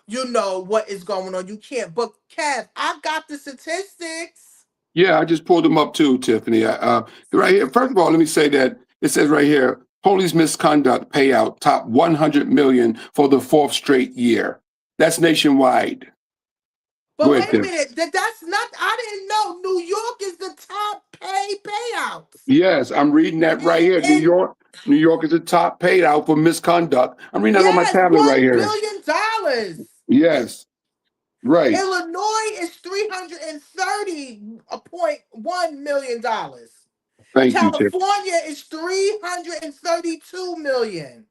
What is going on. You can't. But Kev, I got the statistics. Yeah, I just pulled them up too, Tiffany. Right here. First of all, let me say that it says right here, police misconduct payout top 100 million for the 4th straight year. That's nationwide. But wait a minute, that's not. I didn't know New York is the top payouts. Yes, I'm reading that right here. New York is the top payout for misconduct. I'm reading that on my tablet right here. $1 billion. Yes, right. Illinois is $330.1 million. Thank you, California is $332 million.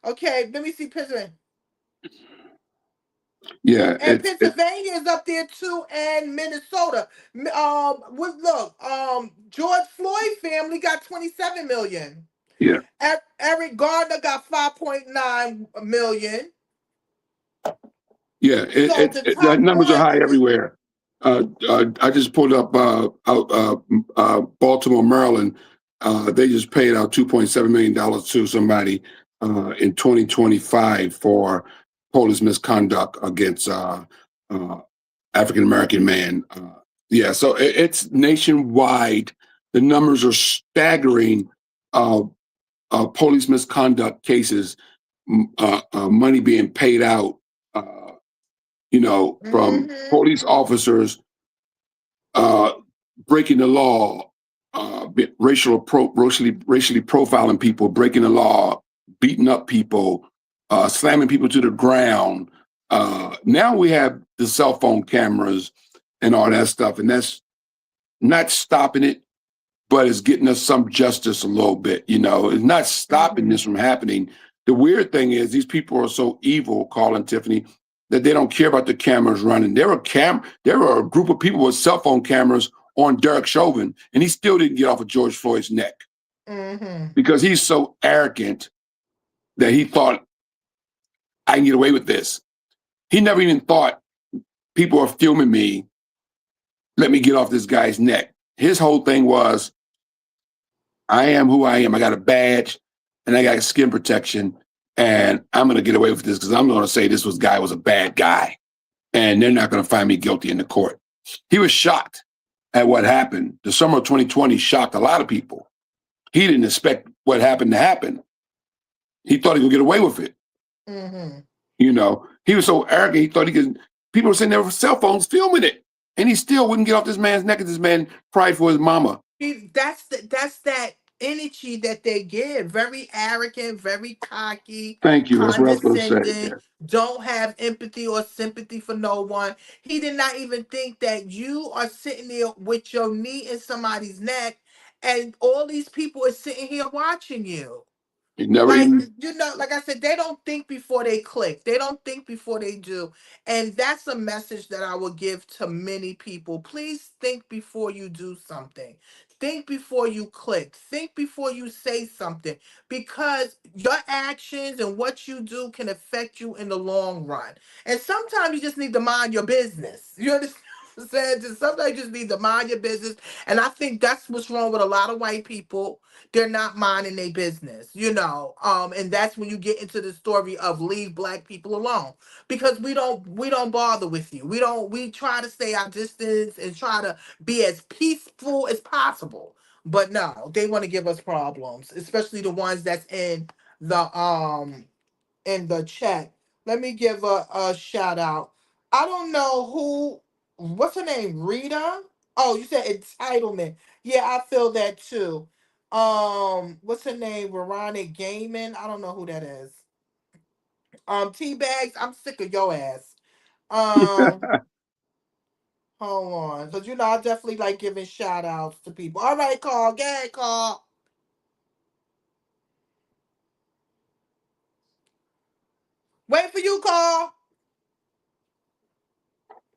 Okay, let me see Pennsylvania. Yeah, and Pennsylvania is up there too, and Minnesota. George Floyd family got 27 million. Yeah. Eric Gardner got 5.9 million. Yeah, the numbers are high everywhere. I just pulled up Baltimore, Maryland. They just paid out $2.7 million to somebody in 2025 for police misconduct against African-American man. Yeah, so it's nationwide. The numbers are staggering. Police misconduct cases, money being paid out, from police officers breaking the law, racially profiling people, breaking the law, beating up people, slamming people to the ground. Now we have the cell phone cameras and all that stuff, and that's not stopping it, but it's getting us some justice a little bit. It's not stopping this from happening. The weird thing is these people are so evil, Carl and Tiffany, that they don't care about the cameras running. There were a group of people with cell phone cameras on Derek Chauvin, and he still didn't get off of George Floyd's neck because he's so arrogant that he thought, I can get away with this. He never even thought, people are filming me, let me get off this guy's neck. His whole thing was, I am who I am. I got a badge and I got skin protection, and I'm going to get away with this because I'm going to say this guy was a bad guy, and they're not going to find me guilty in the court. He was shocked at what happened. The summer of 2020 shocked a lot of people. He didn't expect what happened to happen. He thought he could get away with it. He was so arrogant, he thought he could. People were sitting there with cell phones filming it, and he still wouldn't get off this man's neck as this man cried for his mama. That's that energy that they give. Very arrogant, very cocky, Thank you. That's what I was going to say. condescending, don't have empathy or sympathy for no one. He did not even think that you are sitting there with your knee in somebody's neck and all these people are sitting here watching you. He never Like, even. you know, like I said, they don't think before they click. They don't think before they do. And that's a message that I will give to many people. Please think before you do something. Think before you click. Think before you say something. Because your actions and what you do can affect you in the long run. And sometimes you just need to mind your business. You understand what I'm saying? Just sometimes you just need to mind your business. And I think that's what's wrong with a lot of white people. They're not minding their business, you know. And that's when you get into the story of leave black people alone, because we don't bother with you. We try to stay our distance and try to be as peaceful as possible. But no, they want to give us problems, especially the ones that's in the chat. Let me give a shout out. I don't know what's her name? Rita? Oh, you said entitlement. Yeah, I feel that too. What's her name? Veronica Gaiman. I don't know who that is. Tea bags. I'm sick of your ass. Um, hold on. Cause you know I definitely like giving shout outs to people. All right, Carl. Go ahead, Carl. Wait for you, Carl.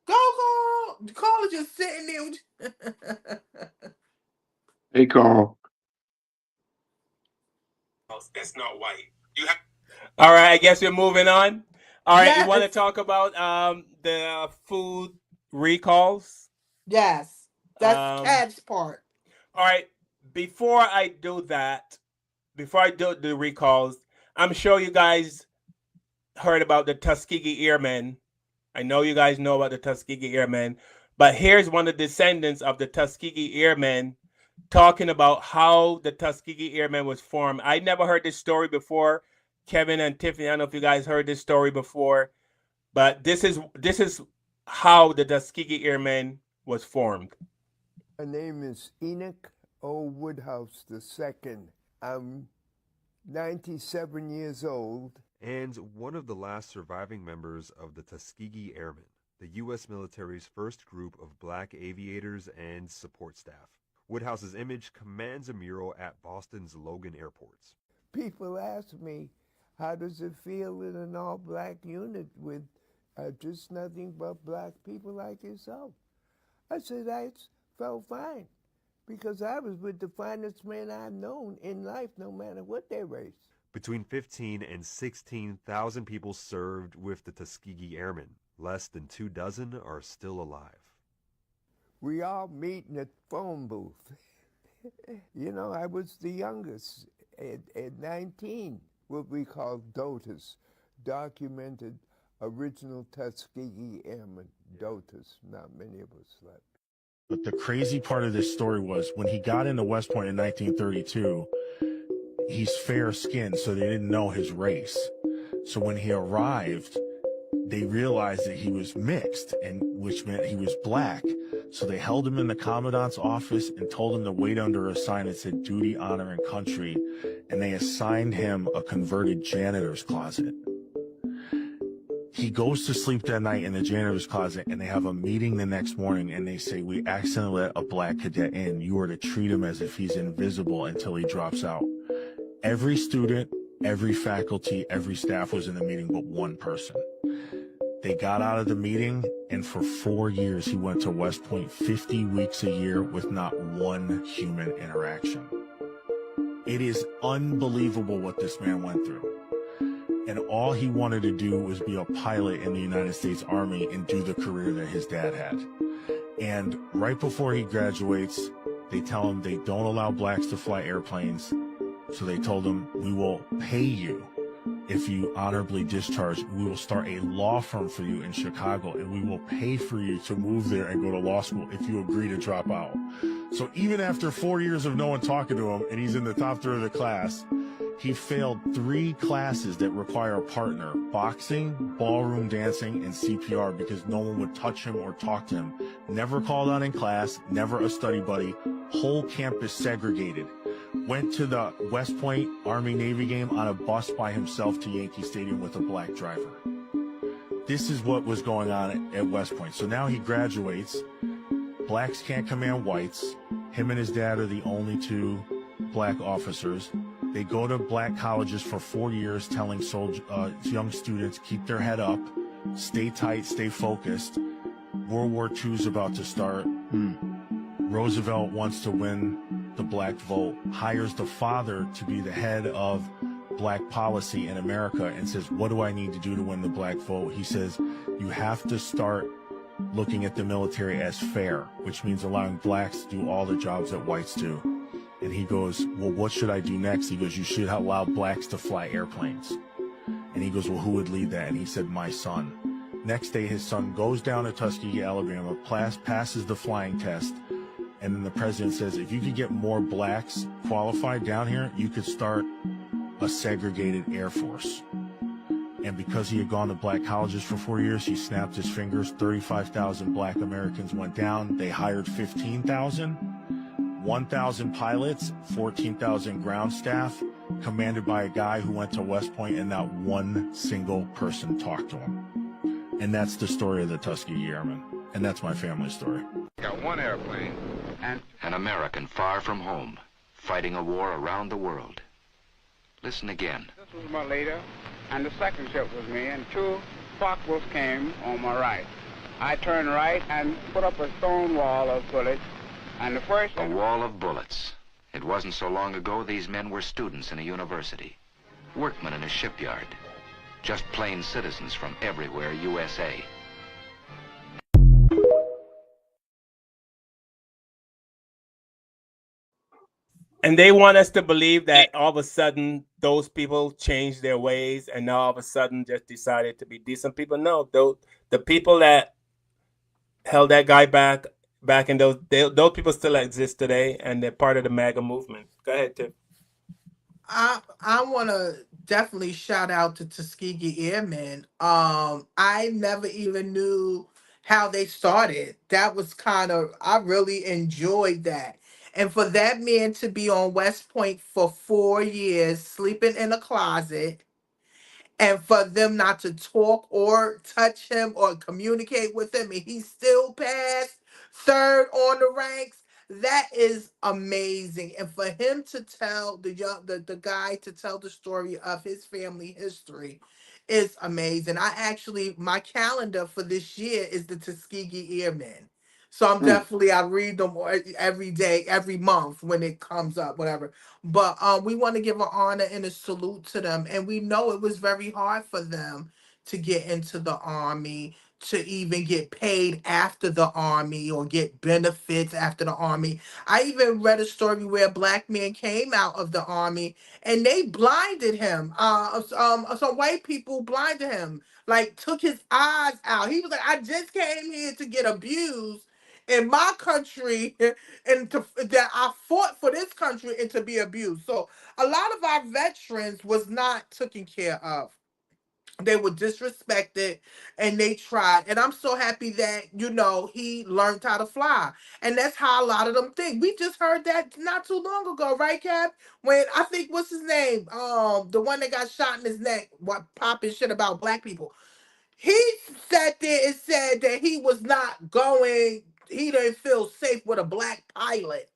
Go, Carl. Carl is just sitting there. Hey, Carl. That's not white. All right, I guess we're moving on. All right, you want to Yes. talk about the food recalls? Yes. That's Um, Cat's part. all right, before I do the recalls, I'm sure you guys heard about the Tuskegee Airmen. I know you guys know about the Tuskegee Airmen, but here's one of the descendants of the Tuskegee Airmen talking about how the Tuskegee Airmen was formed. I never heard this story before. Kevin and Tiffany, I don't know if you guys heard this story before, but this is how the Tuskegee Airmen was formed. My name is Enoch O. Woodhouse II. I'm 97 years old. And one of the last surviving members of the Tuskegee Airmen, the U.S. military's first group of black aviators and support staff. Woodhouse's image commands a mural at Boston's Logan Airports. People ask me, how does it feel in an all-black unit with just nothing but black people like yourself? I said, I felt fine, because I was with the finest men I've known in life, no matter what their race. Between 15 and 16,000 people served with the Tuskegee Airmen. Less than 24 are still alive. We all meet in a phone booth. You know, I was the youngest at 19, what we call DOTAS, documented original Tuskegee Airmen, DOTAS. Not many of us left. But the crazy part of this story was when he got into West Point in 1932, he's fair-skinned, so they didn't know his race. So when he arrived, they realized that he was mixed, and which meant he was black. So they held him in the commandant's office and told him to wait under a sign that said duty, honor, and country. And they assigned him a converted janitor's closet. He goes to sleep that night in the janitor's closet, and they have a meeting the next morning, and they say, we accidentally let a black cadet in. You are to treat him as if he's invisible until he drops out. Every student, every faculty, every staff was in the meeting but one person. They got out of the meeting, and for 4 years he went to West Point 50 weeks a year with not one human interaction. It is unbelievable what this man went through. And all he wanted to do was be a pilot in the United States Army and do the career that his dad had. And right before he graduates, they tell him they don't allow blacks to fly airplanes. So they told him, we will pay you if you honorably discharge. We will start a law firm for you in Chicago, and we will pay for you to move there and go to law school if you agree to drop out. So even after 4 years of no one talking to him, and he's in the top third of the class, he failed 3 classes that require a partner: boxing, ballroom dancing, and CPR, because no one would touch him or talk to him. Never called out in class, never a study buddy, whole campus segregated. went to the West Point Army-Navy game on a bus by himself to Yankee Stadium with a black driver. This is what was going on at West Point. So now he graduates. Blacks can't command whites. Him and his dad are the only two black officers. They go to black colleges for 4 years telling young students, keep their head up, stay tight, stay focused. World War II is about to start. Roosevelt wants to win the black vote, hires the father to be the head of black policy in America and says, what do I need to do to win the black vote? He says, you have to start looking at the military as fair, which means allowing blacks to do all the jobs that whites do. And he goes, well, what should I do next? He goes, you should allow blacks to fly airplanes. And he goes, well, who would lead that? And he said, my son. Next day, his son goes down to Tuskegee, Alabama, passes the flying test. And then the president says, if you could get more blacks qualified down here, you could start a segregated Air Force. And because he had gone to black colleges for 4 years, he snapped his fingers. 35,000 black Americans went down. They hired 15,000, 1,000 pilots, 14,000 ground staff, commanded by a guy who went to West Point and not one single person talked to him. And that's the story of the Tuskegee Airmen. And that's my family story. Got one airplane and an American far from home, fighting a war around the world. Listen again. This was my leader, and the second ship was me, and two Focke-Wulfs came on my right. I turned right and put up a stone wall of bullets, and the first... A wall of bullets. It wasn't so long ago these men were students in a university, workmen in a shipyard, just plain citizens from everywhere USA. And they want us to believe that all of a sudden those people changed their ways and now all of a sudden just decided to be decent people. No, the people that held that guy back in those people still exist today, and they're part of the MAGA movement. Go ahead, Tiff. I want to definitely shout out to Tuskegee Airmen. I never even knew how they started. That was I really enjoyed that. And for that man to be on West Point for 4 years, sleeping in a closet, and for them not to talk or touch him or communicate with him, and he still passed third on the ranks, that is amazing. And for him to tell the guy to tell the story of his family history is amazing. My calendar for this year is the Tuskegee Airmen. So I read them every day, every month when it comes up, whatever. But we want to give an honor and a salute to them. And we know it was very hard for them to get into the Army, to even get paid after the Army or get benefits after the Army. I even read a story where a black man came out of the Army and they blinded him. Some white people blinded him, like took his eyes out. He was like, I just came here to get abused in my country and that I fought for this country and to be abused. So a lot of our veterans was not taken care of. They were disrespected and they tried. And I'm so happy that, he learned how to fly. And that's how a lot of them think. We just heard that not too long ago, right, Cap? When I think, what's his name? The one that got shot in his neck, popping shit about black people. He sat there and said that he didn't feel safe with a black pilot.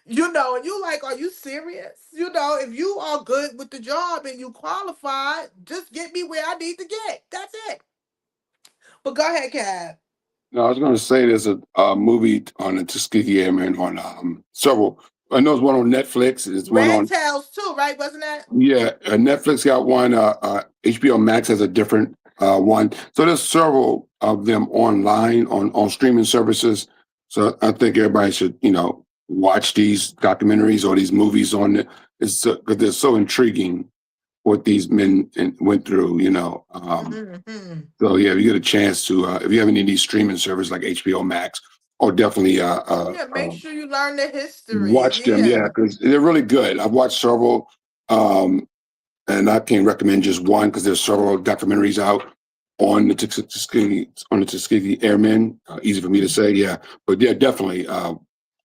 And you're like, are you serious? If you are good with the job and you qualified, just get me where I need to get. That's it. But go ahead, Cab. No, I was going to say there's a movie on the Tuskegee Airmen on several. I know there's one on Netflix. It's one on Red Tails too, right? Wasn't that? Yeah, Netflix got one. HBO Max has a different one. So there's several of them online on streaming services. So I think everybody should, watch these documentaries or these movies on it. It's because they're so intriguing what these men went through. So yeah, if you get a chance to, if you have any of these streaming services like HBO Max, or definitely make sure you learn the history. Watch them, because they're really good. I've watched several, and I can't recommend just one because there's several documentaries out on the Tuskegee Airmen. Easy for me to say, but yeah, definitely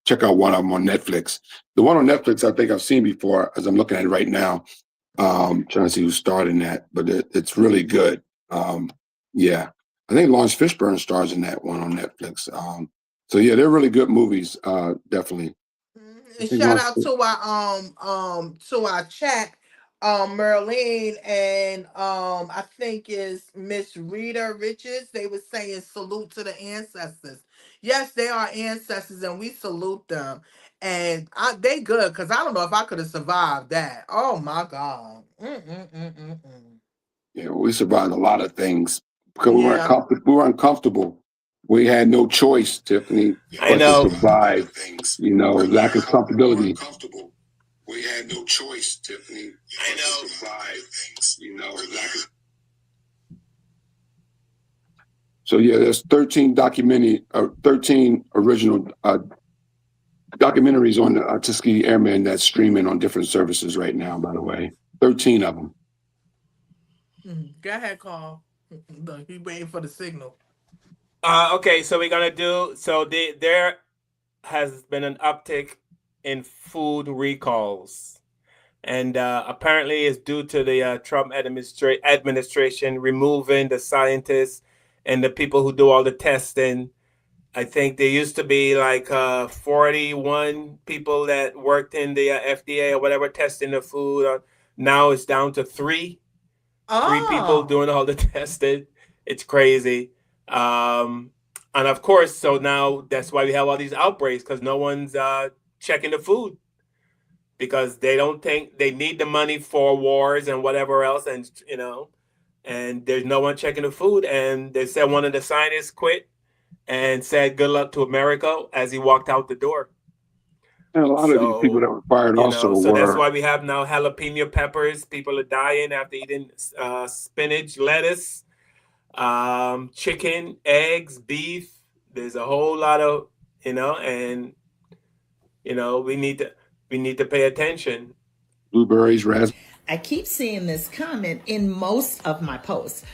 check out one of them on Netflix. The one on Netflix, I think I've seen before, as I'm looking at it right now. Trying to see who starred in that, but it's really good. Yeah, I think Lawrence Fishburne stars in that one on Netflix. So yeah, they're really good movies. Definitely. I And think shout Lawrence out to our chat, Merlene and I think is Miss Rita Richards. They were saying salute to the ancestors. Yes, they are ancestors, and we salute them. And they good because I don't know if I could have survived that. Oh my God. Mm-mm-mm-mm-mm. Yeah, we survived a lot of things because we weren't Yeah. comfortable. We weren't comfortable. We had no choice, Tiffany, I but to know. survive. You know, lack of comfortability. We had no choice, Tiffany. I know. To survive things, you know, lack of. So yeah, there's 13 original documentaries on the Tuskegee Airmen that's streaming on different services right now. By the way, 13 of them. Go ahead, Carl. Look, he waiting for the signal. Okay, so we're gonna do. So there has been an uptick in food recalls, and apparently it's due to the Trump administration removing the scientists and the people who do all the testing. I think there used to be like 41 people that worked in the FDA or whatever testing the food. Now it's down to three people doing all the testing. It's crazy. And of course, so now that's why we have all these outbreaks, because no one's checking the food, because they don't think they need the money for wars and whatever else. And, and there's no one checking the food. And they said one of the scientists quit and said good luck to America as he walked out the door. And a lot of these people that were fired also So that's were. why we have now jalapeno peppers. People are dying after eating spinach, lettuce, chicken, eggs, beef. There's a whole lot of, and we need to pay attention. Blueberries, raspberries. I keep seeing this comment in most of my posts.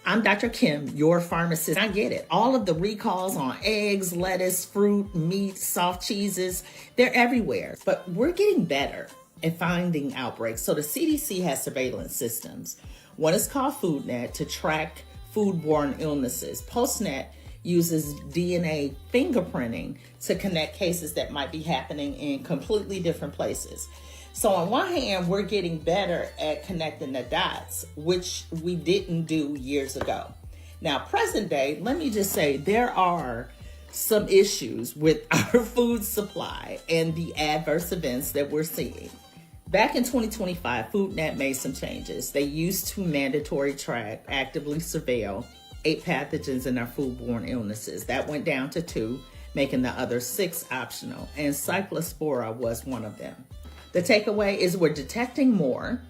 I'm Dr. Kim, your pharmacist. I get it. All of the recalls on eggs, lettuce, fruit, meat, soft cheeses, they're everywhere. But we're getting better at finding outbreaks. So the CDC has surveillance systems. One is called FoodNet to track foodborne illnesses. PostNet uses DNA fingerprinting to connect cases that might be happening in completely different places. So on one hand, we're getting better at connecting the dots, which we didn't do years ago. Now, present day, let me just say there are some issues with our food supply and the adverse events that we're seeing. Back in 2025, FoodNet made some changes. They used to mandatory track, actively surveil 8 pathogens in our foodborne illnesses. That went down to 2, making the other 6 optional, and Cyclospora was one of them. The takeaway is we're detecting more,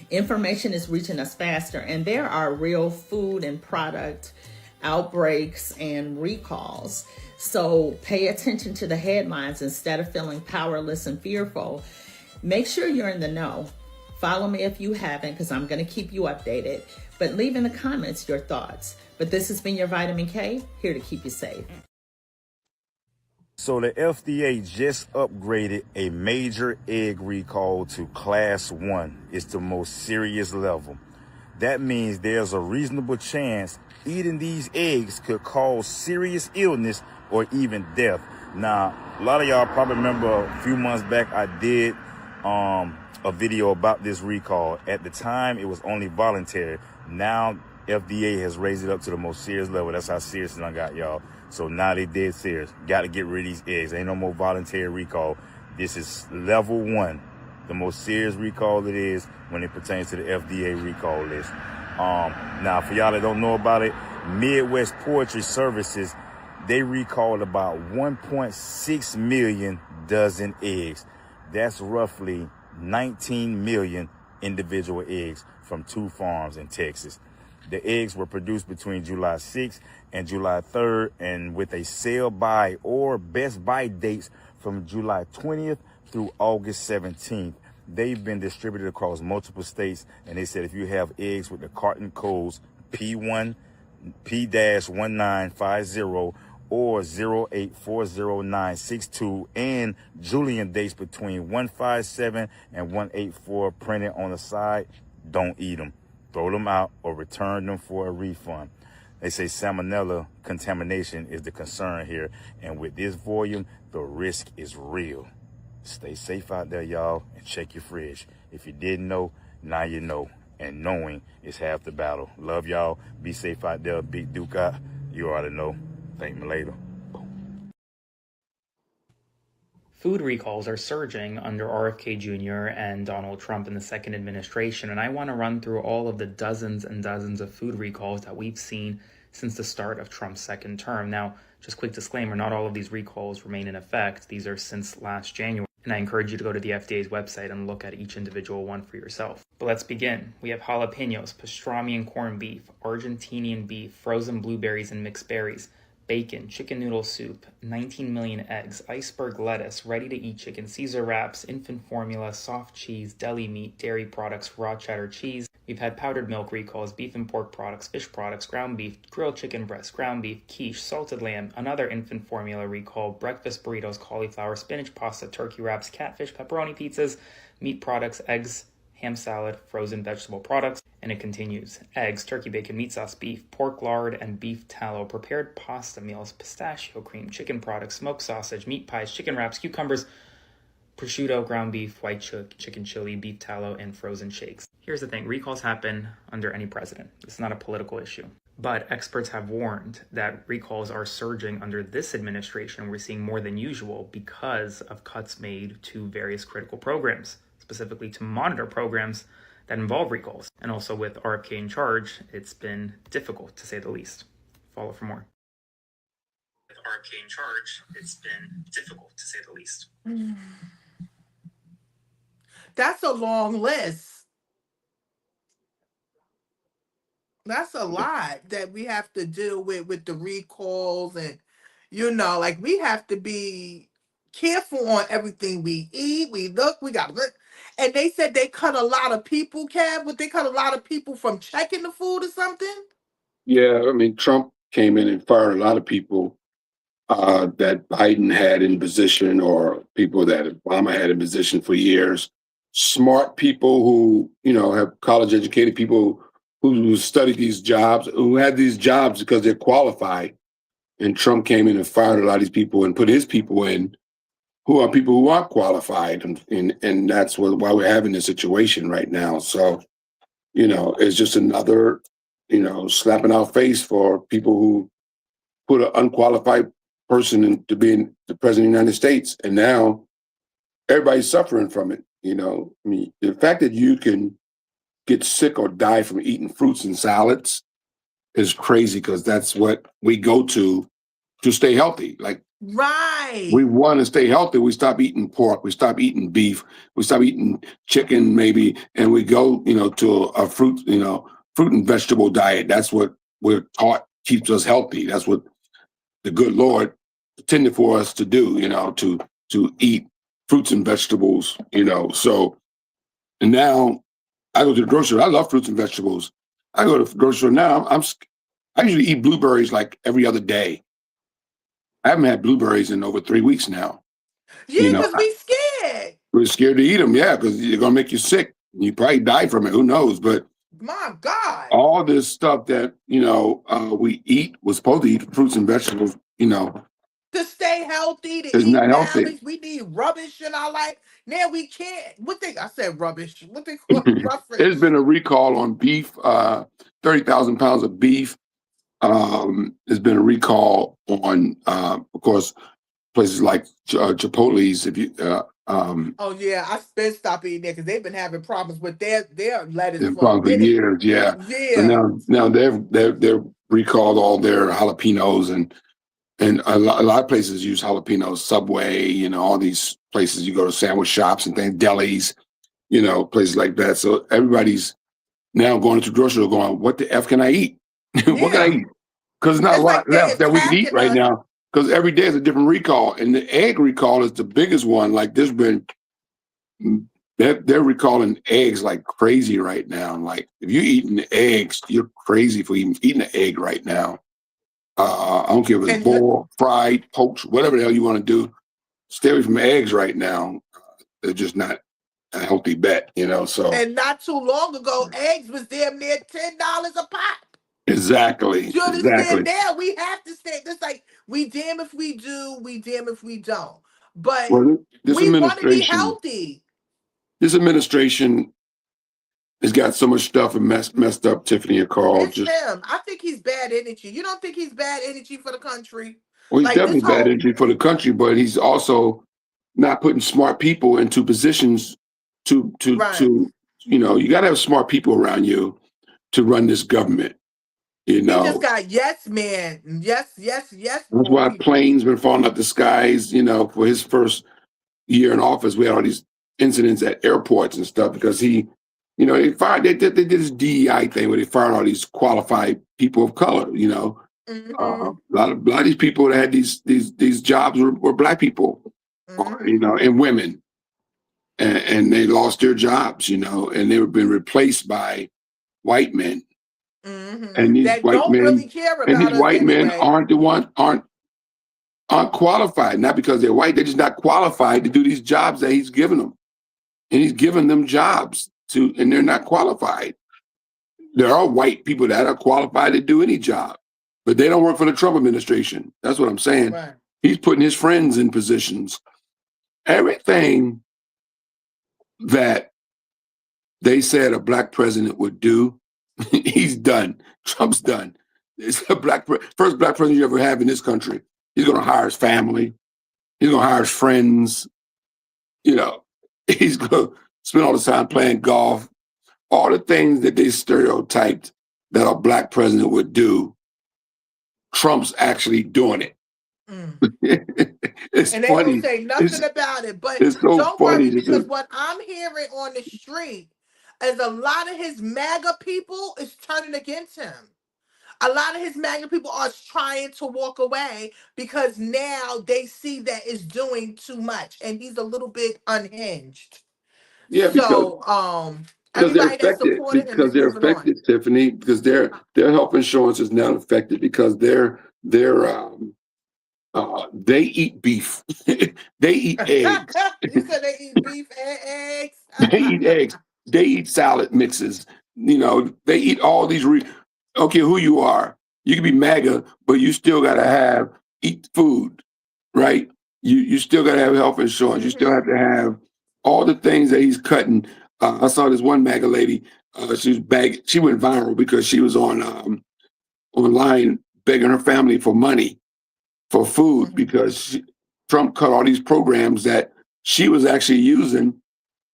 information is reaching us faster, and there are real food and product outbreaks and recalls. So pay attention to the headlines instead of feeling powerless and fearful. Make sure you're in the know. Follow me if you haven't, because I'm going to keep you updated. But leave in the comments your thoughts. But this has been your Vitamin K, here to keep you safe. So the FDA just upgraded a major egg recall to Class 1. It's the most serious level. That means there's a reasonable chance eating these eggs could cause serious illness or even death. Now, a lot of y'all probably remember a few months back I did a video about this recall. At the time, it was only voluntary. Now, FDA has raised it up to the most serious level. That's how serious I got, y'all. So now they dead serious. Got to get rid of these eggs. Ain't no more voluntary recall. This is level 1, the most serious recall it is when it pertains to the FDA recall list. Now, for y'all that don't know about it, Midwest Poetry Services, they recalled about 1.6 million dozen eggs. That's roughly 19 million individual eggs from 2 farms in Texas. The eggs were produced between July 6th and July 3rd, and with a sell by or best by dates from July 20th through August 17th. They've been distributed across multiple states, and they said if you have eggs with the carton codes P1, P-1950 or 0840962, and Julian dates between 157 and 184 printed on the side. Don't eat them. Throw them out or return them for a refund. They say salmonella contamination is the concern here, and with this volume, the risk is real. Stay safe out there, y'all, and check your fridge. If you didn't know, now you know, and knowing is half the battle. Love y'all. Be safe out there. Big Duke out. You already know. Thank me later. Food recalls are surging under RFK Jr. and Donald Trump in the second administration, and I want to run through all of the dozens and dozens of food recalls that we've seen since the start of Trump's second term. Now, just quick disclaimer, not all of these recalls remain in effect. These are since last January, and I encourage you to go to the FDA's website and look at each individual one for yourself. But let's begin. We have jalapenos, pastrami and corned beef, Argentinian beef, frozen blueberries and mixed berries, bacon, chicken noodle soup, 19 million eggs, iceberg lettuce, ready-to-eat chicken, Caesar wraps, infant formula, soft cheese, deli meat, dairy products, raw cheddar cheese. We've had powdered milk recalls, beef and pork products, fish products, ground beef, grilled chicken breast, ground beef, quiche, salted lamb, another infant formula recall, breakfast burritos, cauliflower, spinach pasta, turkey wraps, catfish, pepperoni pizzas, meat products, eggs, ham salad, frozen vegetable products, and it continues. Eggs, turkey bacon, meat sauce, beef, pork lard, and beef tallow, prepared pasta meals, pistachio cream, chicken products, smoked sausage, meat pies, chicken wraps, cucumbers, prosciutto, ground beef, white chicken chili, beef tallow, and frozen shakes. Here's the thing, recalls happen under any president. It's not a political issue. But experts have warned that recalls are surging under this administration. We're seeing more than usual because of cuts made to various critical programs, specifically to monitor programs that involve recalls. And also with RFK in charge, it's been difficult to say the least. Follow for more. With RFK in charge, it's been difficult to say the least. That's a long list. That's a lot that we have to deal with the recalls, and like we have to be careful on everything we eat. We got to look. And they said they cut a lot of people, Kev. Would they cut a lot of people from checking the food or something? Yeah, I mean, Trump came in and fired a lot of people that Biden had in position, or people that Obama had in position for years. Smart people who, have college educated people who studied these jobs, who had these jobs because they're qualified. And Trump came in and fired a lot of these people and put his people in who are people who aren't qualified. And that's why we're having this situation right now. So, it's just another, slap in our face for people who put an unqualified person to being the president of the United States. And now everybody's suffering from it. I mean, the fact that you can get sick or die from eating fruits and salads is crazy, because that's what we go to stay healthy. Like, right. We want to stay healthy. We stop eating pork. We stop eating beef. We stop eating chicken, maybe, and we go, to a fruit and vegetable diet. That's what we're taught keeps us healthy. That's what the good Lord intended for us to do. To eat fruits and vegetables. So, and now I go to the grocery store. I love fruits and vegetables. I go to the grocery store now. I usually eat blueberries like every other day. I haven't had blueberries in over 3 weeks now. Yeah, because we scared. We're scared to eat them, yeah, because they're gonna make you sick. You probably die from it. Who knows? But my God, all this stuff that we eat, was supposed to eat fruits and vegetables. To stay healthy, to It's eat not balanced, healthy. we need rubbish in our life. Now we can't. I said rubbish. What they call roughage? There's been a recall on beef. 30,000 pounds of beef. There's been a recall on, of course, places like Chipotle's. If you, oh yeah, I been stopped eating there because they've been having problems with their lettuce for years. Yeah. Yeah. But now they've recalled all their jalapenos, and a lot of places use jalapenos. Subway, all these places you go to, sandwich shops and things, delis, places like that. So everybody's now going to the grocery store going, what the F can I eat? What can I eat? Because there's not a lot left that we can eat right now. Because every day is a different recall. And the egg recall is the biggest one. Like, there's been, they're recalling eggs like crazy right now. Like, if you're eating eggs, you're crazy for even eating an egg right now. I don't care if it's And boiled, fried, poached, whatever the hell you want to do. Stay away from eggs right now. They're just not a healthy bet, so. and not too long ago, eggs was damn near $10 a pop. Exactly. Do you understand? Exactly. Now we have to stay. It's like we damn if we do, we damn if we don't. But Well, this we want to be administration, healthy. this administration has got so much stuff and messed up, Tiffany and Carl. It's Just, him. I think he's bad energy. You don't think he's bad energy for the country? well, he's Like this definitely bad whole energy for the country, but he's also not putting smart people into positions right. you got to have smart people around you to run this government. He just got yes yes That's bull why people. planes been falling out the skies. For his first year in office, we had all these incidents at airports and stuff because they fired. They did this DEI thing where they fired all these qualified people of color. Mm-hmm. A lot of these people that had these jobs were black people, and women, and they lost their jobs. And they were being replaced by white men. And these That white don't men really care and about these us white men anyway. aren't qualified, not because they're white, they're just not qualified to do these jobs that he's given them. And he's given them jobs and they're not qualified. There are white people that are qualified to do any job, but they don't work for the Trump administration. That's what I'm saying. Right. He's putting his friends in positions. Everything that they said a black president would do, he's done. Trump's done. It's the first black president you ever have in this country. He's going to hire his family. He's going to hire his friends. He's going to spend all the time playing golf. All the things that they stereotyped that a black president would do, Trump's actually doing it. It's And they funny. don't say nothing about it. But It's so don't funny. worry, because what I'm hearing on the street is a lot of his MAGA people is turning against him. A lot of his MAGA people are trying to walk away because now they see that it's doing too much and he's a little bit unhinged. Yeah, So because they're everybody that affected. supported him Because is they're moving on. affected, Tiffany. Because their health insurance is now affected because they eat beef. They eat eggs. You said they eat beef and eggs. They eat eggs. They eat salad mixes. They eat all these. Okay, who you are. You can be MAGA, but you still gotta eat food, right? You still gotta have health insurance. You still have to have all the things that he's cutting. I saw this one MAGA lady. She went viral because she was on online begging her family for money for food because Trump cut all these programs that she was actually using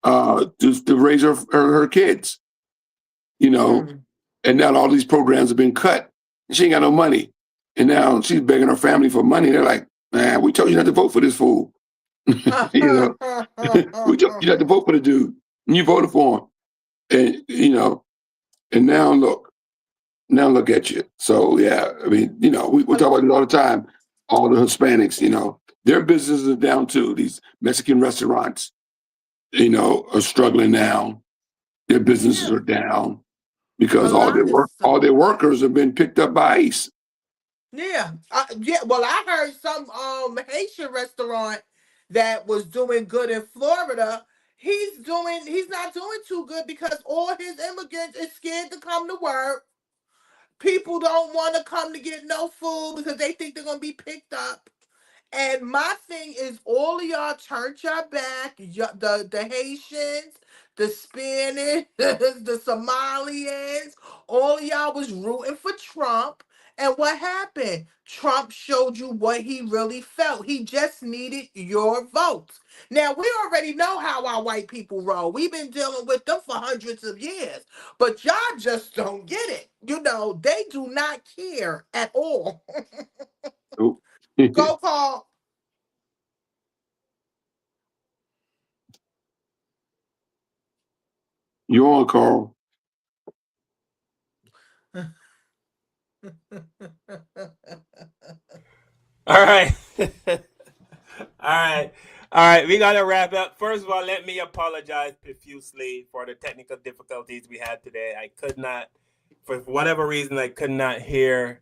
to raise her kids, and now all these programs have been cut. And she ain't got no money, and now she's begging her family for money. They're like, "Man, we told you not to vote for this fool. We told you not to vote for the dude, and you voted for him." And now look at you. So yeah, I mean, we talk about it all the time. All the Hispanics, their businesses are down too. These Mexican restaurants, are struggling now. Their businesses are down because all their workers have been picked up by ICE. Yeah. Well, I heard some Haitian restaurant that was doing good in Florida. He's not doing too good because all his immigrants is scared to come to work. People don't want to come to get no food because they think they're gonna be picked up. And my thing is, all of y'all turned your back. The Haitians, the Spanish, the Somalians, all of y'all was rooting for Trump. And what happened? Trump showed you what he really felt. He just needed your votes. Now, we already know how our white people roll. We've been dealing with them for hundreds of years. But y'all just don't get it. They do not care at all. Nope. Go, Paul. You're on, Carl. All right. All right. We got to wrap up. First of all, let me apologize profusely for the technical difficulties we had today. I could not, for whatever reason, I could not hear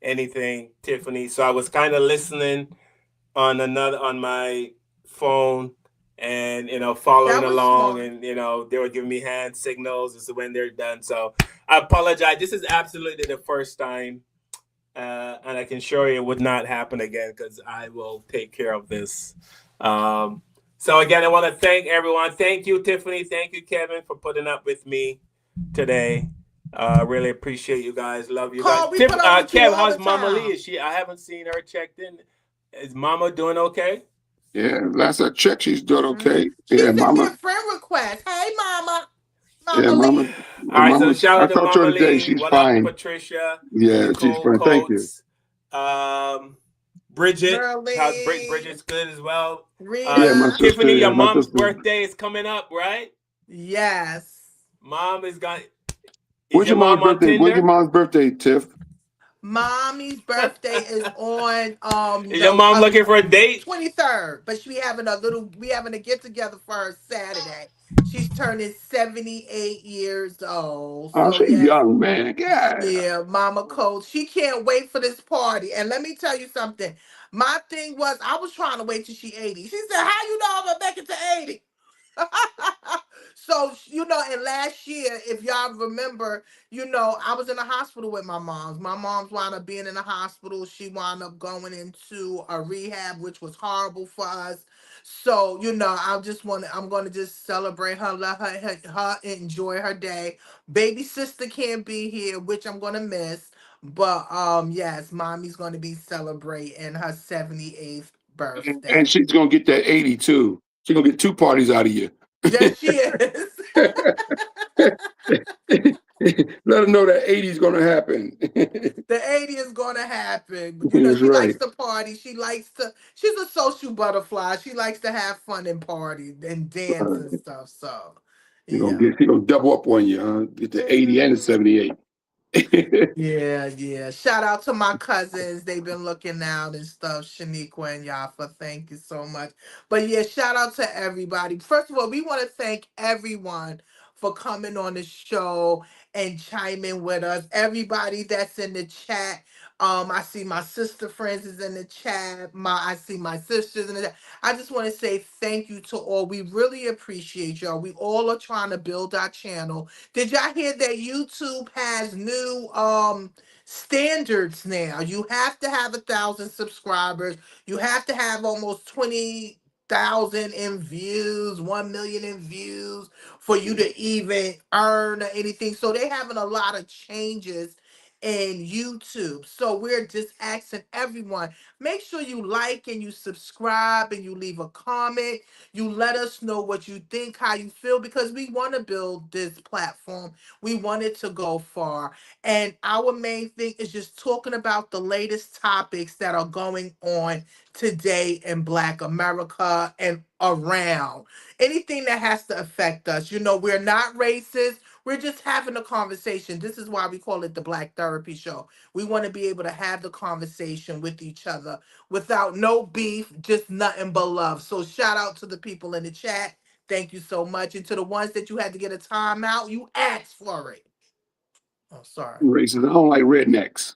anything, Tiffany. So I was kind of listening on my phone and following That was along, smart. and they were giving me hand signals as to when they're done. So I apologize. This is absolutely the first time, and I can assure you it would not happen again because I will take care of this. Um, so again, I want to thank everyone. Thank you, Tiffany. Thank you, Kevin, for putting up with me today. Really appreciate you guys. Love you guys. Carl, we put up with you Kev, all how's the Mama Lee? time. Is she? I haven't seen her checked in. Is Mama doing okay? Yeah, last I checked, she's doing okay. She Yeah, sent me a Mama. friend request. Hey, Mama. Yeah, Mama Mama. Lee. All right, so Mama. shout I out to talked to Mama her today. Lee. She's What up, fine. Patricia? Yeah, she's Nicole fine. Thank you. Coates. Bridget. Girlie. Bridget's good as well. Yeah, my Rita. sister. Tiffany, your Yeah, my mom's sister. birthday is coming up, right? Yes. Mom is got. Is When's your your mom's mom on birthday? When's your Tinder? mom's birthday, Tiff? Mommy's birthday is on Is your mom looking for a date? 23rd, but we having a get together for her Saturday. She's turning 78 years old. Oh, So she's yes, young, man. Yeah. yeah, Mama Coach. She can't wait for this party. And let me tell you something. My thing was I was trying to wait till she 80. She said, "How you know I'm gonna make it to 80?" So, and last year, if y'all remember, I was in the hospital with my mom's. My mom's wound up being in the hospital. She wound up going into a rehab, which was horrible for us. So, I'm going to just celebrate her, let her enjoy her day. Baby sister can't be here, which I'm going to miss. But, yes, mommy's going to be celebrating her 78th And birthday. she's gonna get that 80 too. She's gonna get two parties out of you. Yes, she is. Let her know that 80 is gonna happen. The 80 is gonna happen. That's She likes right. to party. She's a social butterfly. She likes to have fun and party and dance and stuff. So yeah. She gonna double up on you, huh? Get the 80 and the 78. Yeah. Shout out to my cousins. They've been looking out and stuff. Shaniqua and Yafa. Thank you so much. But yeah, shout out to everybody. First of all, we want to thank everyone for coming on the show and chiming with us. Everybody that's in the chat. I see my sister friends is in the chat. I see my sisters in the chat. I just want to say thank you to all. We really appreciate y'all. We all are trying to build our channel. Did y'all hear that YouTube has new standards now? You have to have 1,000 subscribers. You have to have almost 20,000 in views, 1 million in views for you to even earn or anything. So they're having a lot of changes in YouTube. So we're just asking everyone, make sure you like and you subscribe and you leave a comment. You let us know what you think, how you feel, because we want to build this platform. We want it to go far. And our main thing is just talking about the latest topics that are going on today in Black America and around. Anything that has to affect us. We're not racist. We're just having a conversation. This is why we call it the Black Therapy Show. We want to be able to have the conversation with each other without no beef, just nothing but love. So shout out to the people in the chat. Thank you so much. And to the ones that you had to get a timeout, you asked for it. Oh, sorry. Racist. I don't like rednecks.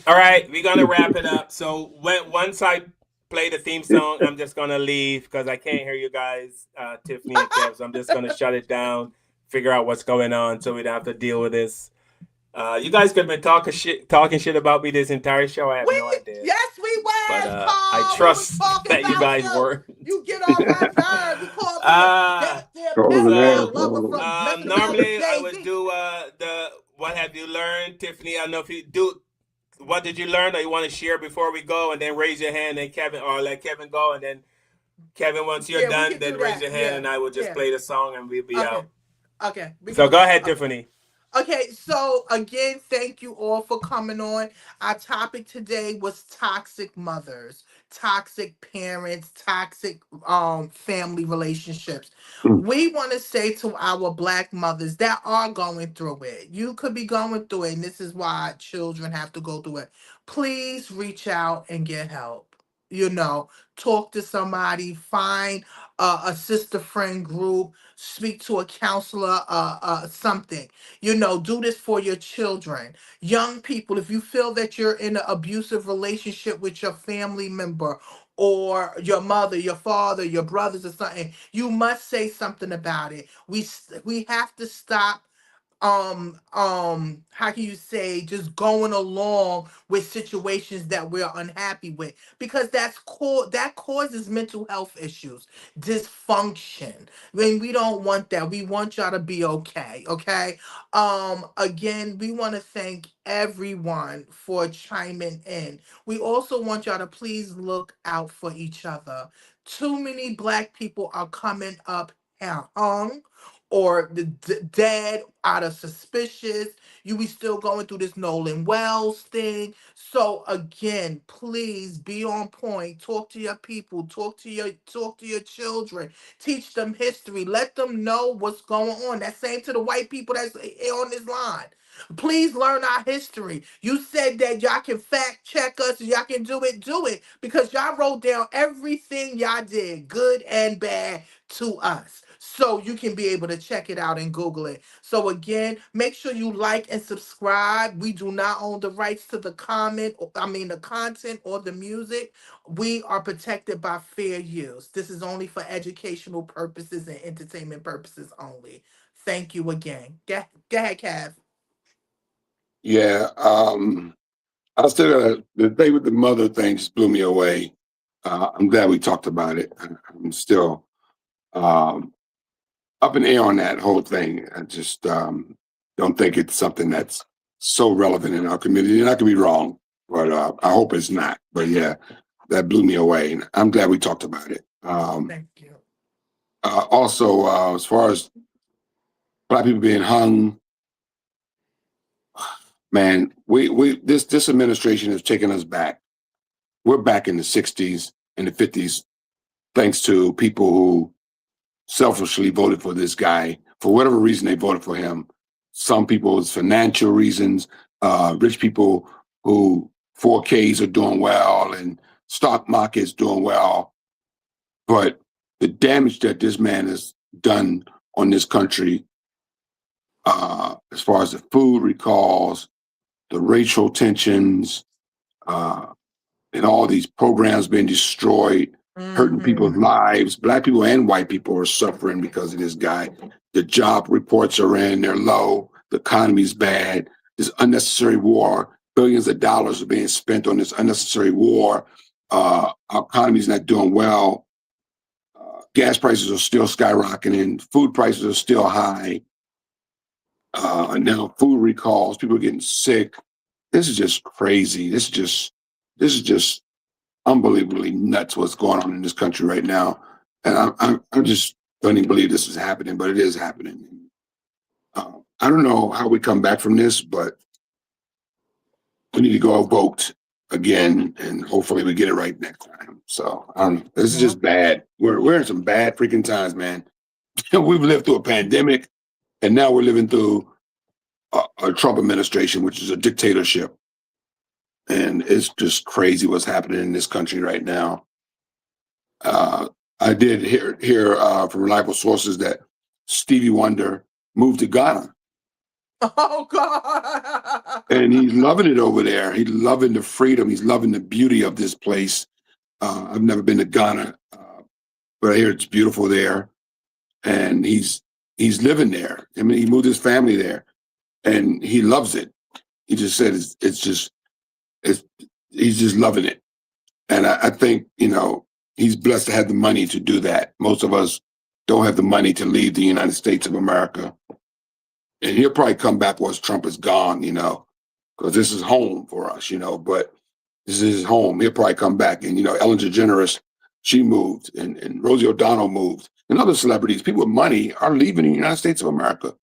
All right, we're gonna wrap it up. So once I play the theme song, I'm just gonna leave because I can't hear you guys, Tiffany and Kev. So I'm just gonna shut it down, figure out what's going on, so we don't have to deal with this. You guys could have been talking shit about me this entire show. I have no idea. Yes, we was, But Paul. I We was trust talking that you about guys you. were. You get on my nerves. You call me a goddamn pedophile lover from messing around with Normally I Jay-Z. would do the what have you learned, Tiffany? I don't know if you do. What did you learn, or you want to share before we go, and then raise your hand, and Kevin, or let Kevin go, and then Kevin, once you're done, then raise your hand, and I will just play the song, and we'll be out. Okay. So go ahead, Tiffany. Okay, so again, thank you all for coming on. Our topic today was toxic mothers, toxic parents, toxic family relationships. We want to say to our Black mothers that are going through it. You could be going through it, and this is why children have to go through it. Please reach out and get help. Talk to somebody, find a sister friend group, speak to a counselor, something. Do this for your children. Young people, if you feel that you're in an abusive relationship with your family member or your mother, your father, your brothers or something, you must say something about it. We have to stop how can you say, just going along with situations that we're unhappy with, because that causes mental health issues, dysfunction. We don't want that. We want y'all to be okay. Again, we want to thank everyone for chiming in. We also want y'all to please look out for each other. Too many Black people are coming up hung or dead out of suspicious. We still going through this Nolan Wells thing. So again, please be on point. Talk to your people. Talk to your children. Teach them history. Let them know what's going on. That same to the white people that's on this line. Please learn our history. You said that y'all can fact check us and y'all can do it, because y'all wrote down everything y'all did, good and bad, to us. So you can be able to check it out and Google it. So again, make sure you like and subscribe. We do not own the rights to the the content or the music. We are protected by fair use. This is only for educational purposes and entertainment purposes only. Thank you again. Go ahead, Cav. Yeah, I still got the thing with the mother thing just blew me away. I'm glad we talked about it. I'm still um, up in the air on that whole thing. I just don't think it's something that's so relevant in our community. And I could be wrong, but I hope it's not. But yeah, that blew me away. And I'm glad we talked about it. Thank you. Also, as far as Black people being hung, man, this administration has taken us back. We're back in the 60s and the 50s, thanks to people who selfishly voted for this guy. For whatever reason, they voted for him. Some people's financial reasons, rich people who 4Ks are doing well and stock market's doing well. But the damage that this man has done on this country, as far as the food recalls, the racial tensions, and all these programs being destroyed, hurting people's lives. Black people and white people are suffering because of this guy. The job reports are in, they're low. The economy's bad. This unnecessary war, billions of dollars are being spent on this unnecessary war. Our economy's not doing well. Gas prices are still skyrocketing. Food prices are still high. Now food recalls, people are getting sick. This is just crazy. This is just unbelievably nuts what's going on in this country right now. And I just don't even believe this is happening, but it is happening. I don't know how we come back from this, but we need to go vote again, and hopefully we get it right next time. So I don't know. This is just bad. We're in some bad freaking times, man. We've lived through a pandemic, and now we're living through a Trump administration, which is a dictatorship. And it's just crazy what's happening in this country right now. I did hear from reliable sources that Stevie Wonder moved to Ghana, Oh God. and he's loving it over there. He's loving the freedom. He's loving the beauty of this place. I've never been to Ghana, but I hear it's beautiful there, and he's living there. I mean, he moved his family there, and he loves it. He just said he's just loving it. And I think, he's blessed to have the money to do that. Most of us don't have the money to leave the United States of America. And he'll probably come back once Trump is gone, because this is home for us, but this is his home. He'll probably come back. And, Ellen DeGeneres, she moved, and Rosie O'Donnell moved, and other celebrities, people with money are leaving the United States of America,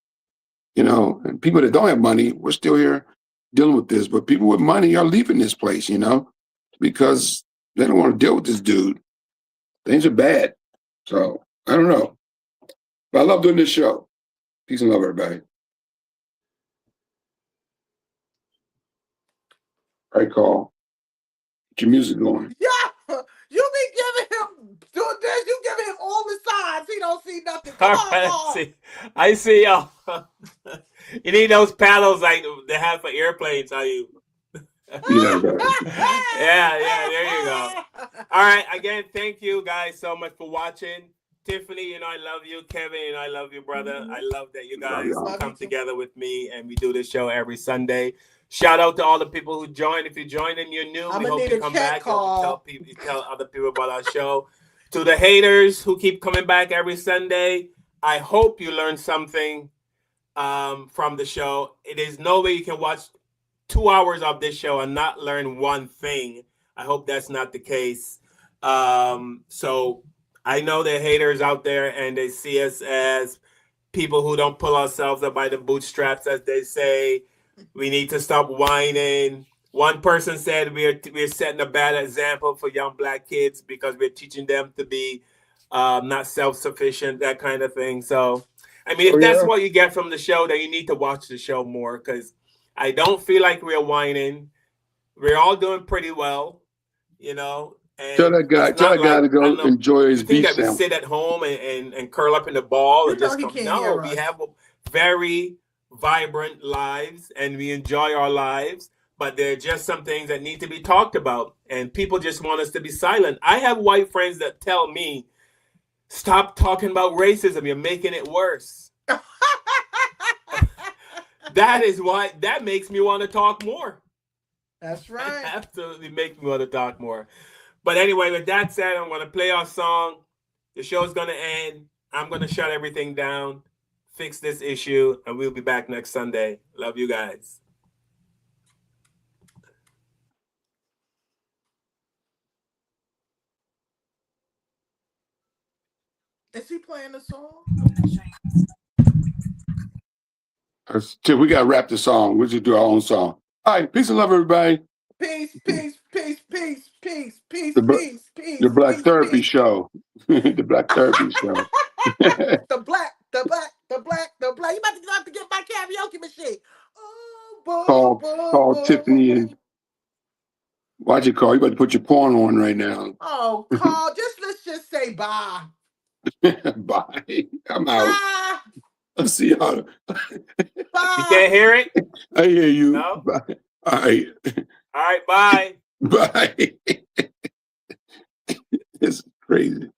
and people that don't have money, we're still here dealing with this, but people with money are leaving this place, because they don't want to deal with this dude. Things are bad. So I don't know. But I love doing this show. Peace and love, everybody. All right, call. Get your music going. Yeah, you be giving him doing this. You giving him all the time. All right, I see y'all. You need those paddles like they have for airplanes, are you? Yeah, right. Yeah, there you go. All right, again, thank you guys so much for watching. Tiffany, I love you. Kevin, I love you, brother. I love that you guys come together with me and we do this show every Sunday. Shout out to all the people who joined. If you joined and you're new, we hope you come back. Hope you tell other people about our show. To the haters who keep coming back every Sunday, I hope you learned something from the show. It is no way you can watch 2 hours of this show and not learn one thing. I hope that's not the case. So I know there are haters out there and they see us as people who don't pull ourselves up by the bootstraps, as they say. We need to stop whining. One person said we're setting a bad example for young Black kids because we're teaching them to be not self-sufficient, that kind of thing. So, I mean, if that's what you get from the show, then you need to watch the show more, because I don't feel like we're whining. We're all doing pretty well, And Tell that guy to go enjoy his beef that we sandwich. sit at home and curl up in the ball and just come. No, we have very vibrant lives and we enjoy our lives, but there are just some things that need to be talked about, and people just want us to be silent. I have white friends that tell me, "Stop talking about racism. You're making it worse." That makes me want to talk more. That's right. It absolutely makes me want to talk more. But anyway, with that said, I'm going to play our song. The show's going to end. I'm going to shut everything down, fix this issue, and we'll be back next Sunday. Love you guys. Is he playing the song? We got to wrap the song. We should do our own song. All right. Peace and love, everybody. Peace, peace, peace, peace, peace, peace, The peace. The Black Therapy Show. The Black Therapy Show. The black. You about to have to get my karaoke machine. Call Tiffany and watch it, Carl. You about to put your porn on right now. Oh, Carl, let's just say bye. Bye. I'm out. Bye. I'll see y'all. Bye. You can't hear it? I hear you. No? Bye. All right. All right, bye. Bye. It's crazy.